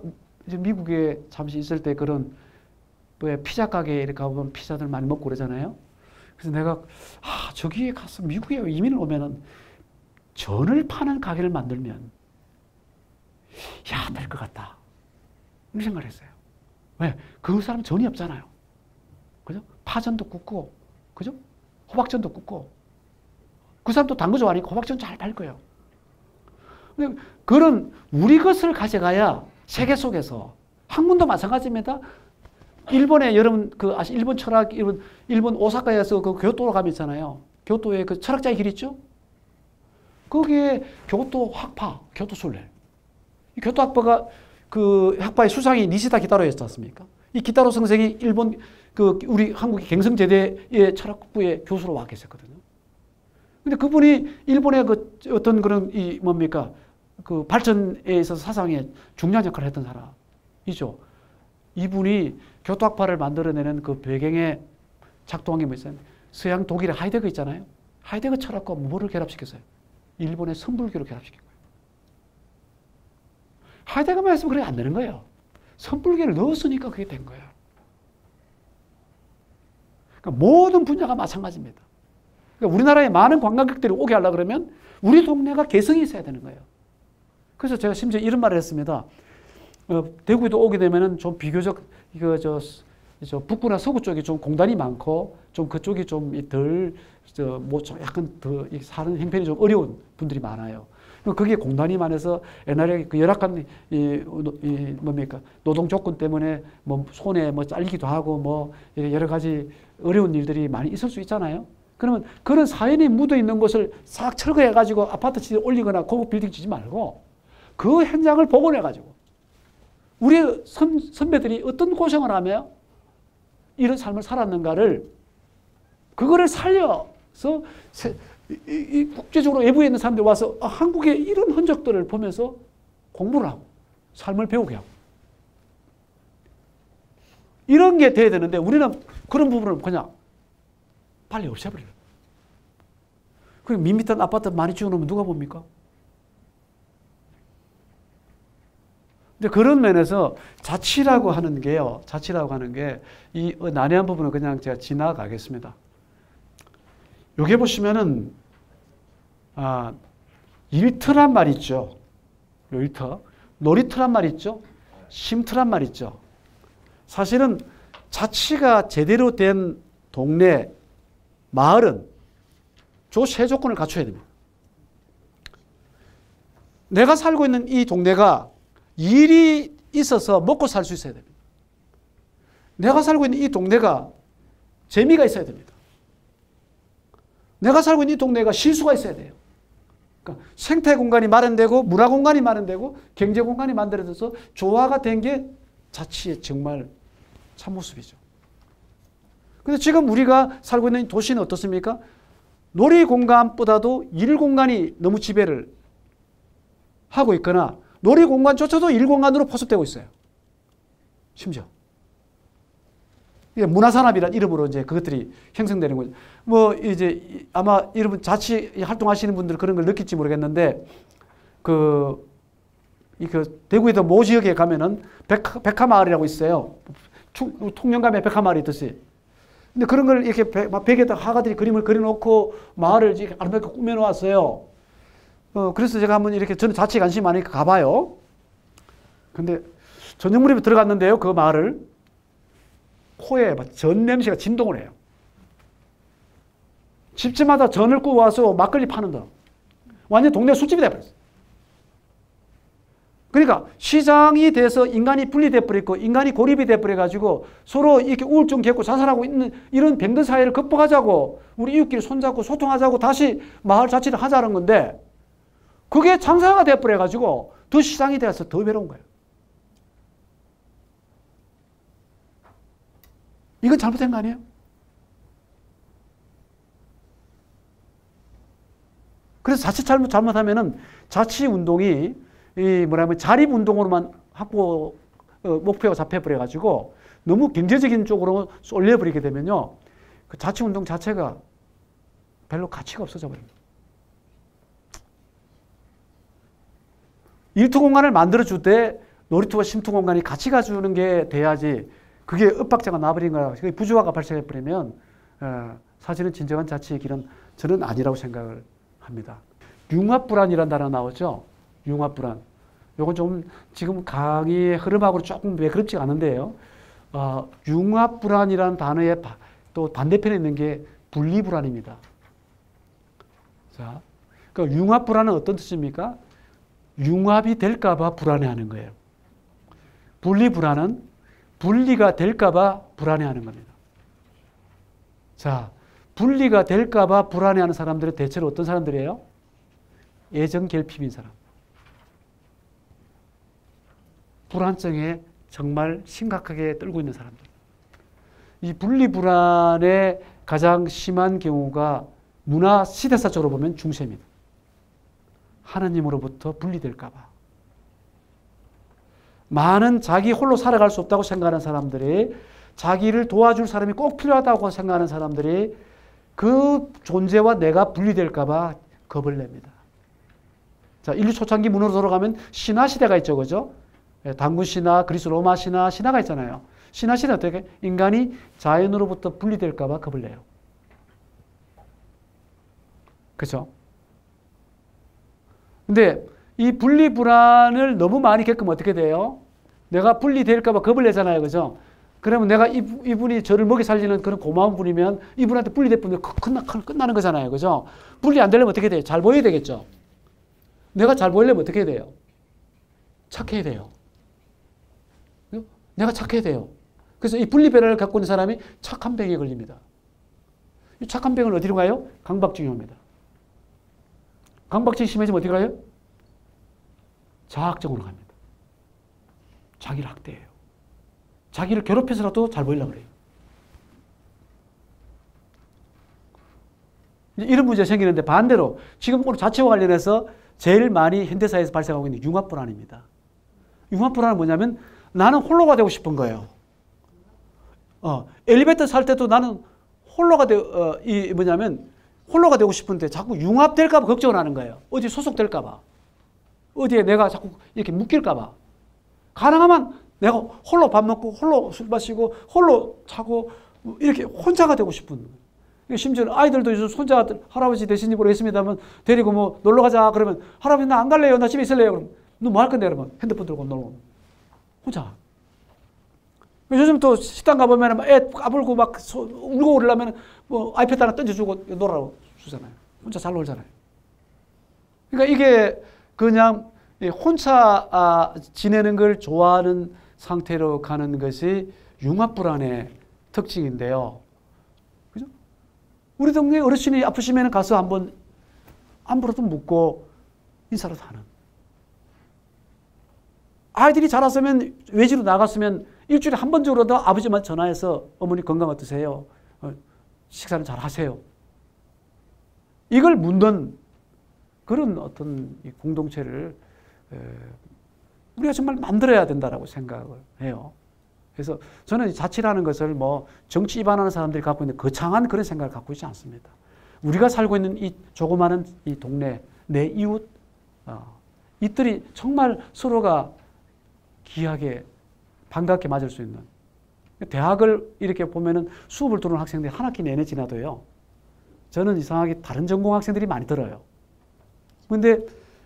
이제 미국에 잠시 있을 때 그런 왜 피자 가게에 이렇게 가보면 피자들 많이 먹고 그러잖아요. 그래서 내가 저기에 가서 미국에 이민을 오면은 전을 파는 가게를 만들면 될 것 같다. 이런 생각을 했어요. 왜? 그 사람 전이 없잖아요. 그죠? 파전도 굽고, 그죠? 호박전도 굽고. 그 사람도 단 거 좋아하니까 호박전 잘 팔 거예요. 근데 그런 우리 것을 가져가야 세계 속에서 학문도 마찬가지입니다. 일본에 여러분 일본 철학 일본 오사카에서 그 교토로 가면 있잖아요. 교토에 그 철학자의 길 있죠? 거기에 교토 학파, 교토 순례. 이 교토 학파가 그 학파의 수상이 니시다 기타로였지 않습니까? 이 기타로 선생이 일본 우리 한국의 갱성제대의 철학부의 교수로 와 계셨거든요. 근데 그분이 일본의 그 어떤 그런 그 발전에 있어서 사상에 중요한 역할을 했던 사람이죠. 이분이 교토학파를 만들어내는 그 배경에 작동한 게 뭐 있어요? 서양 독일의 하이데거 있잖아요. 하이데거 철학과 뭐를 결합시켰어요? 일본의 선불교를 결합시킨 거예요. 하이데거만 했으면 그렇게 안 되는 거예요. 선불계를 넣었으니까 그게 된 거예요. 그러니까 모든 분야가 마찬가지입니다. 그러니까 우리나라에 많은 관광객들이 오게 하려고 그러면 우리 동네가 개성이 있어야 되는 거예요. 그래서 제가 심지어 이런 말을 했습니다. 대구에도 오게 되면은 좀 비교적 저 북부나 서구 쪽이 좀 공단이 많고 좀 그쪽이 좀 덜 뭐 약간 더 사는 형편이 좀 어려운 분들이 많아요. 그게 공단이 많아서 옛날에 그 열악한 뭡니까 노동 조건 때문에 뭐 손에 뭐 잘리기도 하고 뭐 여러 가지 어려운 일들이 많이 있을 수 있잖아요. 그러면 그런 사연이 묻어 있는 것을 싹 철거해 가지고 아파트 지 올리거나 고급 빌딩 지지 말고 그 현장을 복원해 가지고 우리 선배들이 어떤 고생을 하며 이런 삶을 살았는가를 그거를 살려서 이 국제적으로 외부에 있는 사람들이 와서 한국의 이런 흔적들을 보면서 공부를 하고 삶을 배우게 하고 이런 게 돼야 되는데 우리는 그런 부분을 그냥 빨리 없애버려요. 그리고 밋밋한 아파트 많이 지어놓으면 누가 봅니까? 근데 그런 면에서 자치라고 하는 게요. 자치라고 하는 게 이 난해한 부분은 그냥 제가 지나가겠습니다. 여기 보시면은 일터란 말 있죠. 일터. 놀이터란 말 있죠. 쉼터란 말 있죠. 사실은 자치가 제대로 된 동네, 마을은 저 세 조건을 갖춰야 됩니다. 내가 살고 있는 이 동네가 일이 있어서 먹고 살 수 있어야 됩니다. 내가 살고 있는 이 동네가 재미가 있어야 됩니다. 내가 살고 있는 이 동네가 실수가 있어야 돼요. 그러니까 생태 공간이 마련되고 문화 공간이 마련되고 경제 공간이 만들어져서 조화가 된 게 자치의 정말 참모습이죠. 그런데 지금 우리가 살고 있는 도시는 어떻습니까? 놀이 공간보다도 일 공간이 너무 지배를 하고 있거나 놀이 공간조차도 일 공간으로 포섭되고 있어요. 심지어. 문화산업이라는 이름으로 이제 그것들이 형성되는 거죠. 뭐 이제 아마 여러분 자치 활동하시는 분들 그런 걸 느낄지 모르겠는데 그 대구에도 모 지역에 가면은 백화마을이라고 있어요. 통영감에 백화마을이 있듯이. 근데 그런 걸 이렇게 벽에다 화가들이 그림을 그려놓고 마을을 이렇게 아름답게 꾸며놓았어요. 그래서 제가 한번 이렇게 저는 자치에 관심이 많으니까 가봐요. 근데 전용무렵에 들어갔는데요. 그 마을을 코에 전 냄새가 진동을 해요. 집집마다 전을 구워와서 막걸리 파는 거. 완전 동네 술집이 돼버렸어요. 그러니까 시장이 돼서 인간이 분리돼 버리고 인간이 고립이 돼 버려가지고 서로 이렇게 우울증 겪고 자살하고 있는 이런 병든 사회를 극복하자고 우리 이웃끼리 손잡고 소통하자고 다시 마을 자치를 하자는 건데 그게 장사가 돼 버려가지고 더 시장이 돼서 더 외로운 거예요. 이건 잘못된 거 아니에요? 그래서 자칫 잘못하면은 자치 운동이 자립 운동으로만 목표가 잡혀버려가지고 너무 경제적인 쪽으로 쏠려버리게 되면요. 그 자치 운동 자체가 별로 가치가 없어져 버립니다. 일터 공간을 만들어줄 때 놀이터와 쉼터 공간이 같이 가주는 게 돼야지 그게 엇박자가 나버린 거라 부조화가 발생해버리면 사실은 진정한 자치의 길은 저는 아니라고 생각을 합니다. 융합불안이라는 단어 나오죠. 융합불안. 요건 좀 지금 강의의 흐름하고 조금 매끄럽지가 않은데요. 융합불안이라는 단어의 또 반대편에 있는 게 분리불안입니다. 자, 그러니까 융합불안은 어떤 뜻입니까? 융합이 될까봐 불안해하는 거예요. 분리불안은 분리가 될까봐 불안해하는 겁니다. 자, 분리가 될까봐 불안해하는 사람들은 대체로 어떤 사람들이에요? 애정결핍인 사람. 불안증에 정말 심각하게 떨고 있는 사람들. 이 분리불안의 가장 심한 경우가 문화 시대사적으로 보면 중세입니다. 하나님으로부터 분리될까봐. 많은 자기 홀로 살아갈 수 없다고 생각하는 사람들이 자기를 도와줄 사람이 꼭 필요하다고 생각하는 사람들이 그 존재와 내가 분리될까봐 겁을 냅니다. 자, 인류 초창기 문으로 돌아가면 신화시대가 있죠. 그죠? 당군 신화, 그리스 로마 신화가 있잖아요. 신화는 어떻게? 인간이 자연으로부터 분리될까봐 겁을 내요. 그렇죠? 근데 이 분리 불안을 너무 많이 겪으면 어떻게 돼요? 내가 분리될까봐 겁을 내잖아요. 그죠? 그러면 내가 이분이 저를 먹여 살리는 그런 고마운 분이면 이분한테 분리될 분들 끝나는 거잖아요. 그죠? 분리 안 되려면 어떻게 돼요? 잘 보여야 되겠죠? 내가 잘 보이려면 어떻게 해야 돼요? 착해야 돼요. 내가 착해야 돼요. 그래서 이 분리변화를 갖고 있는 사람이 착한 병에 걸립니다. 이 착한 병은 어디로 가요? 강박증이 옵니다. 강박증이 심해지면 어디 가요? 자학증으로 갑니다. 자기를 학대해요. 자기를 괴롭혀서라도 잘 보이려고 그래요. 이런 문제가 생기는데 반대로 지금 오늘 자체와 관련해서 제일 많이 현대사회에서 발생하고 있는 융합불안입니다. 융합불안은 뭐냐면 나는 홀로가 되고 싶은 거예요. 엘리베이터 탈 때도 나는 홀로가 홀로가 되고 싶은데 자꾸 융합될까 봐 걱정을 하는 거예요. 어디 소속될까 봐. 어디에 내가 자꾸 이렇게 묶일까 봐. 가능하면 내가 홀로 밥 먹고 홀로 술 마시고 홀로 자고 이렇게 혼자가 되고 싶은 거예요. 심지어 아이들도 요즘 손자들 할아버지 되신지 모르겠습니다만 데리고 뭐 놀러 가자 그러면 할아버지 나 안 갈래요. 나 집에 있을래요. 그럼 너 뭐 할 건데 그러면 핸드폰 들고 놀고 혼자. 요즘 또 식당 가보면 애 까불고 막 울고 오려면 뭐 아이패드 하나 던져주고 놀라고 주잖아요. 혼자 잘 놀잖아요. 그러니까 이게 그냥 혼자 지내는 걸 좋아하는 상태로 가는 것이 융합불안의 특징인데요. 그죠? 우리 동네 어르신이 아프시면 가서 한번 안부라도 묻고 인사라도 하는. 아이들이 자랐으면 외지로 나갔으면 일주일에 한 번 정도라도 아버지만 전화해서 어머니 건강 어떠세요? 식사는 잘 하세요? 이걸 묻는 그런 어떤 공동체를 우리가 정말 만들어야 된다고 생각을 해요. 그래서 저는 자치라는 것을 뭐 정치 입안하는 사람들이 갖고 있는 거창한 그런 생각을 갖고 있지 않습니다. 우리가 살고 있는 이 조그마한 이 동네, 내 이웃, 이들이 정말 서로가 귀하게 반갑게 맞을 수 있는. 대학을 이렇게 보면은 수업을 들어오는 학생들이 한 학기 내내 지나도요. 저는 이상하게 다른 전공 학생들이 많이 들어요. 근데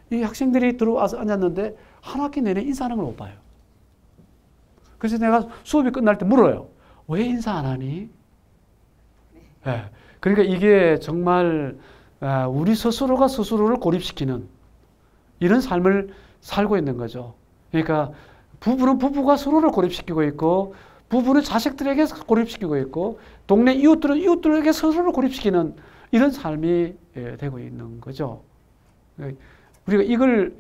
이 학생들이 들어와서 앉았는데 한 학기 내내 인사하는 걸 못 봐요. 그래서 내가 수업이 끝날 때 물어요. 왜 인사 안 하니? 네. 그러니까 이게 정말 우리 스스로가 스스로를 고립시키는 이런 삶을 살고 있는 거죠. 그러니까 부부는 부부가 서로를 고립시키고 있고 부부는 자식들에게 고립시키고 있고 동네 이웃들은 이웃들에게 서로를 고립시키는 이런 삶이 되고 있는 거죠. 우리가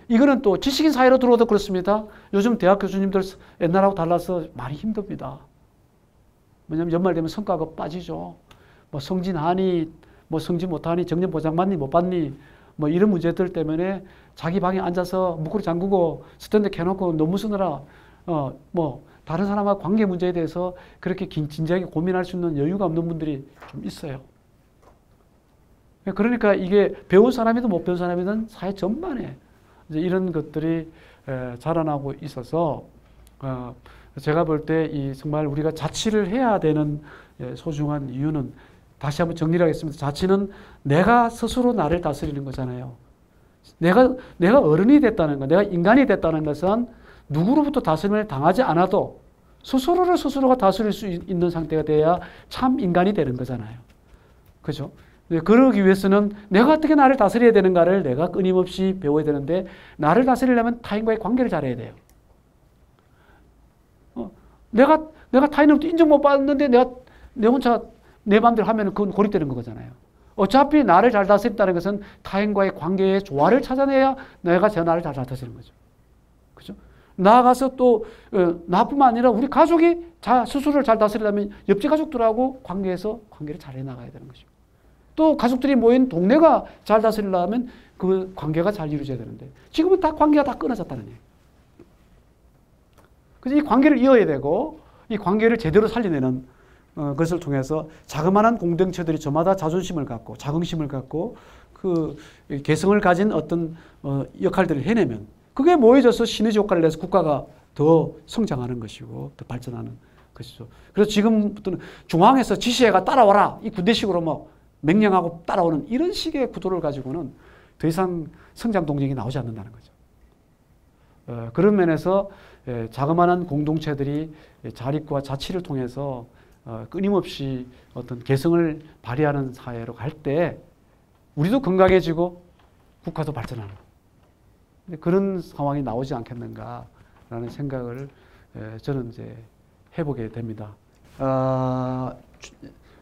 이거는 또 지식인 사회로 들어오도 그렇습니다. 요즘 대학 교수님들 옛날하고 달라서 많이 힘듭니다. 왜냐하면 연말 되면 성과가 빠지죠. 뭐 성진하니, 뭐 성진 못하니, 정년 보장 받니, 못 받니, 뭐 이런 문제들 때문에 자기 방에 앉아서 무구리 잠그고 스탠드 켜놓고 논문 쓰느라 뭐 다른 사람과 관계 문제에 대해서 그렇게 진지하게 고민할 수 있는 여유가 없는 분들이 좀 있어요. 그러니까 이게 배운 사람이든 못 배운 사람이든 사회 전반에 이제 이런 것들이 자라나고 있어서 제가 볼 때 이 정말 우리가 자치를 해야 되는 소중한 이유는 다시 한번 정리를 하겠습니다. 자치는 내가 스스로 나를 다스리는 거잖아요. 내가 어른이 됐다는 것, 내가 인간이 됐다는 것은 누구로부터 다스림을 당하지 않아도 스스로를 스스로가 다스릴 수 있는 상태가 돼야 참 인간이 되는 거잖아요. 그죠? 그러기 위해서는 내가 어떻게 나를 다스려야 되는가를 내가 끊임없이 배워야 되는데 나를 다스리려면 타인과의 관계를 잘해야 돼요. 내가 타인으로부터 인정 못 받는데 내 혼자 내 마음대로 하면 그건 고립되는 거잖아요. 어차피 나를 잘 다스린다는 것은 타인과의 관계의 조화를 찾아내야 내가 제 나를 잘 다스리는 거죠. 그죠? 나아가서 또 나뿐만 아니라 우리 가족이 스스로를 잘 다스리려면 옆집 가족들하고 관계를 잘 해나가야 되는 거죠. 또 가족들이 모인 동네가 잘 다스리려면 그 관계가 잘 이루어져야 되는데 지금은 다 관계가 다 끊어졌다는 얘기예요. 그래서 이 관계를 이어야 되고 이 관계를 제대로 살려내는 것을 통해서 자그마한 공동체들이 저마다 자존심을 갖고 자긍심을 갖고 그 개성을 가진 어떤 역할들을 해내면 그게 모여져서 시너지 효과를 내서 국가가 더 성장하는 것이고 더 발전하는 것이죠. 그래서 지금부터는 중앙에서 지시해가 따라와라 이 군대식으로 뭐 명령하고 따라오는 이런 식의 구도를 가지고는 더 이상 성장 동력이 나오지 않는다는 거죠. 그런 면에서 자그마한 공동체들이 자립과 자치를 통해서 끊임없이 어떤 개성을 발휘하는 사회로 갈 때 우리도 건강해지고 국가도 발전하는 그런 상황이 나오지 않겠는가라는 생각을 저는 이제 해보게 됩니다.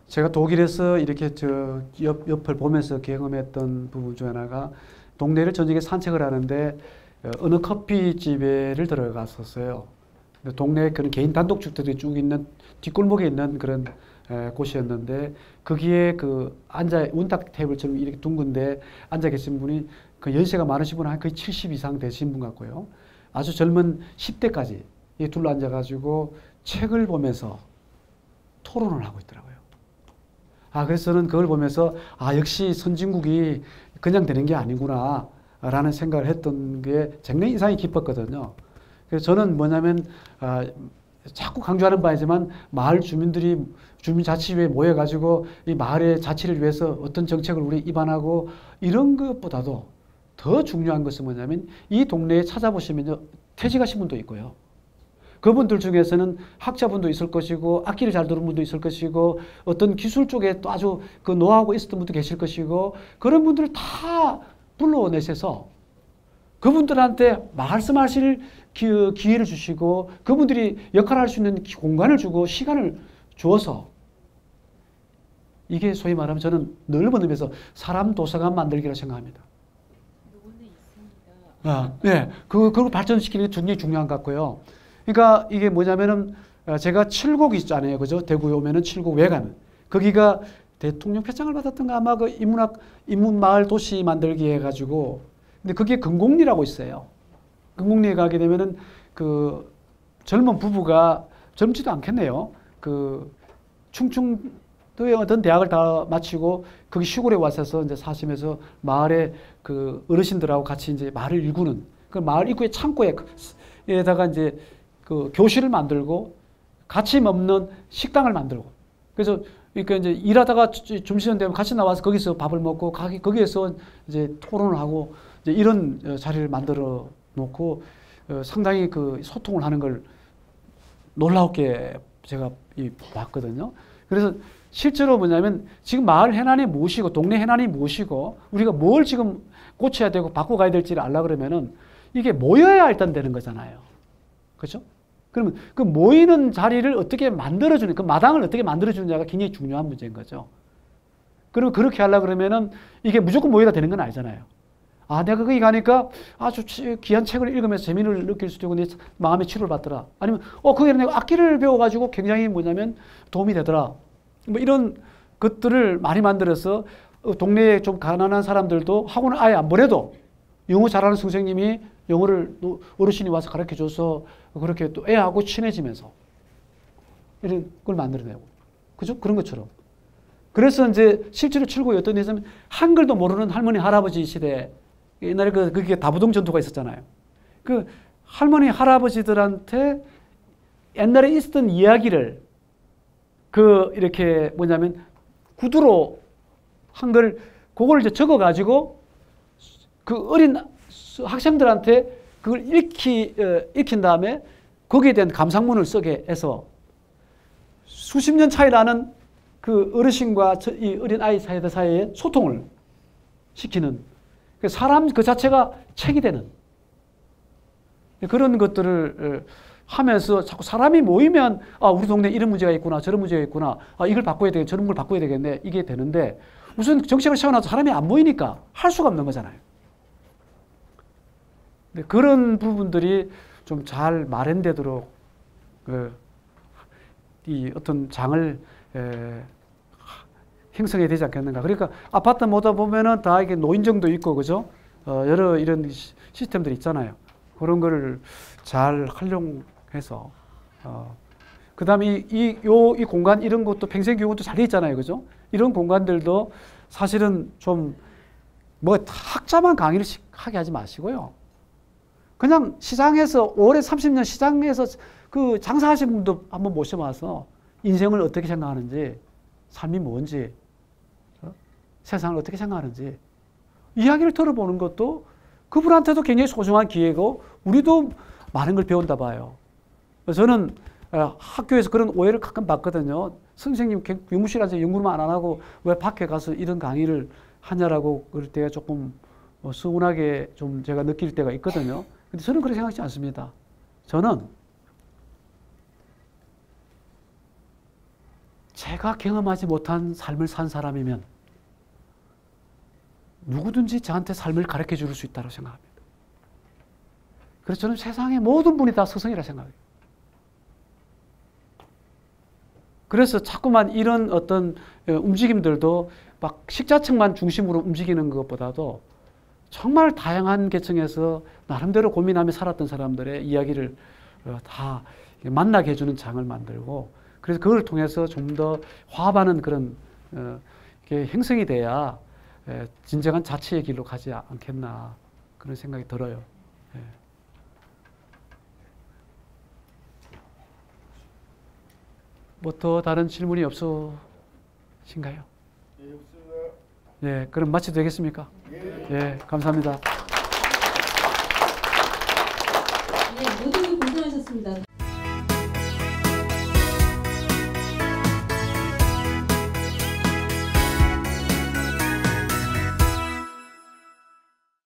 제가 독일에서 이렇게 저 옆을 보면서 경험했던 부분 중 하나가 동네를 저녁에 산책을 하는데 어느 커피집에를 들어갔었어요. 동네에 그런 개인 단독주택들이 쭉 있는 뒷골목에 있는 그런 곳이었는데 거기에 그 원탁 테이블처럼 이렇게 둥근데 앉아 계신 분이 그 연세가 많으신 분은 거의 70 이상 되신 분 같고요. 아주 젊은 10대까지 둘러앉아 가지고 책을 보면서 토론을 하고 있더라고요. 그래서 저는 그걸 보면서 역시 선진국이 그냥 되는 게 아니구나 라는 생각을 했던 게 굉장히 인상이 깊었거든요. 그래서 저는 뭐냐면 자꾸 강조하는 바이지만 마을 주민들이 주민자치회에 모여가지고 이 마을의 자치를 위해서 어떤 정책을 우리 입안하고 이런 것보다도 더 중요한 것은 뭐냐면 이 동네에 찾아보시면요 퇴직하신 분도 있고요. 그분들 중에서는 학자분도 있을 것이고 악기를 잘 들은 분도 있을 것이고 어떤 기술 쪽에 또 아주 그 노하우가 있었던 분도 계실 것이고 그런 분들을 다 불러내셔서 그분들한테 말씀하실 기회를 주시고 그분들이 역할을 할 수 있는 공간을 주고 시간을 주어서 이게 소위 말하면 저는 넓은 의미에서 사람 도서관 만들기라고 생각합니다. 네, 그걸 발전시키는 게 굉장히 중요한 것 같고요. 그러니까 이게 뭐냐면은 제가 칠곡 있잖아요. 그죠? 대구에 오면은 칠곡 외가는 거기가 대통령 표창을 받았던가 아마 그 인문마을 도시 만들기 해가지고 근데 그게 금곡리라고 있어요. 금곡리에 가게 되면은 그 젊은 부부가 젊지도 않겠네요. 그 충청도의 어떤 대학을 다 마치고 거기 시골에 와서 이제 사시면서 마을에 그 어르신들하고 같이 이제 마을을 일구는 그 마을 입구의 창고에다가 이제 그 교실을 만들고 같이 먹는 식당을 만들고 그래서 그러니까 이제 일하다가 점심 되면 같이 나와서 거기서 밥을 먹고 거기에서 이제 토론을 하고 이제 이런 자리를 만들어 놓고 상당히 그 소통을 하는 걸 놀라웠게 제가 봤거든요. 그래서 실제로 뭐냐면 지금 마을 해난이 무엇이고 동네 해난이 무엇이고 우리가 뭘 지금 고쳐야 되고 바꿔가야 될지를 알라 그러면은 이게 모여야 일단 되는 거잖아요. 그렇죠? 그러면 그 모이는 자리를 어떻게 만들어주는, 그 마당을 어떻게 만들어주느냐가 굉장히 중요한 문제인 거죠. 그러면 그렇게 하려고 그러면은 이게 무조건 모여야 되는 건 아니잖아요. 내가 거기 가니까 아주 귀한 책을 읽으면서 재미를 느낄 수도 있고 내 마음의 치료를 받더라. 아니면 거기는 내가 악기를 배워가지고 굉장히 뭐냐면 도움이 되더라. 뭐 이런 것들을 많이 만들어서 동네에 좀 가난한 사람들도 학원을 아예 안 보내도 영어 잘하는 선생님이 영어를 어르신이 와서 가르쳐줘서 그렇게 또 애하고 친해지면서 이런 걸 만들어내고. 그죠? 그런 것처럼. 그래서 이제 실제로 칠곡이 어떤 데서는 한글도 모르는 할머니, 할아버지 시대 옛날에 그게 다부동 전투가 있었잖아요. 그 할머니, 할아버지들한테 옛날에 있었던 이야기를 이렇게 뭐냐면 구두로 한글, 그걸 이제 적어가지고 그 어린 학생들한테 그걸 읽힌 다음에 거기에 대한 감상문을 쓰게 해서 수십 년 차이 나는 그 어르신과 이 어린 아이 사이에 소통을 시키는 사람 그 자체가 책이 되는 그런 것들을 하면서 자꾸 사람이 모이면 우리 동네에 이런 문제가 있구나 저런 문제가 있구나 이걸 바꿔야 되겠네 저런 걸 바꿔야 되겠네 이게 되는데 우선 정책을 세워놔도 사람이 안 모이니까 할 수가 없는 거잖아요. 그런 부분들이 좀 잘 마련되도록 이 어떤 장을 형성해야 되지 않겠는가. 그러니까 아파트 모다 보면은 다 이게 노인정도 있고 그죠? 여러 이런 시스템들이 있잖아요. 그런 거를 잘 활용해서 그다음에 이 공간 이런 것도 평생교육도 잘 돼 있잖아요. 그죠? 이런 공간들도 사실은 좀 뭐 학자만 강의를 하게 하지 마시고요. 그냥 시장에서 오래 30년 시장에서 그 장사하신 분도 한번 모셔와서 인생을 어떻게 생각하는지, 삶이 뭔지, 세상을 어떻게 생각하는지 이야기를 들어보는 것도 그분한테도 굉장히 소중한 기회고 우리도 많은 걸 배운다 봐요. 저는 학교에서 그런 오해를 가끔 받거든요. 선생님 연구실 앉아 연구만 안 하고 왜 밖에 가서 이런 강의를 하냐라고 그럴 때가 조금 서운하게 좀 제가 느낄 때가 있거든요. 근데 저는 그렇게 생각하지 않습니다. 저는 제가 경험하지 못한 삶을 산 사람이면 누구든지 저한테 삶을 가르쳐 줄 수 있다고 생각합니다. 그래서 저는 세상의 모든 분이 다 스승이라 생각해요. 그래서 자꾸만 이런 어떤 움직임들도 막 식자층만 중심으로 움직이는 것보다도 정말 다양한 계층에서 나름대로 고민하며 살았던 사람들의 이야기를 다 만나게 해주는 장을 만들고, 그래서 그걸 통해서 좀 더 화합하는 그런 형성이 돼야 진정한 자치의 길로 가지 않겠나 그런 생각이 들어요. 뭐 더 다른 질문이 없으신가요? 예, 없습니다. 네, 그럼 마쳐도 되겠습니까? 예, 감사합니다. 네, 모두 고생하셨습니다.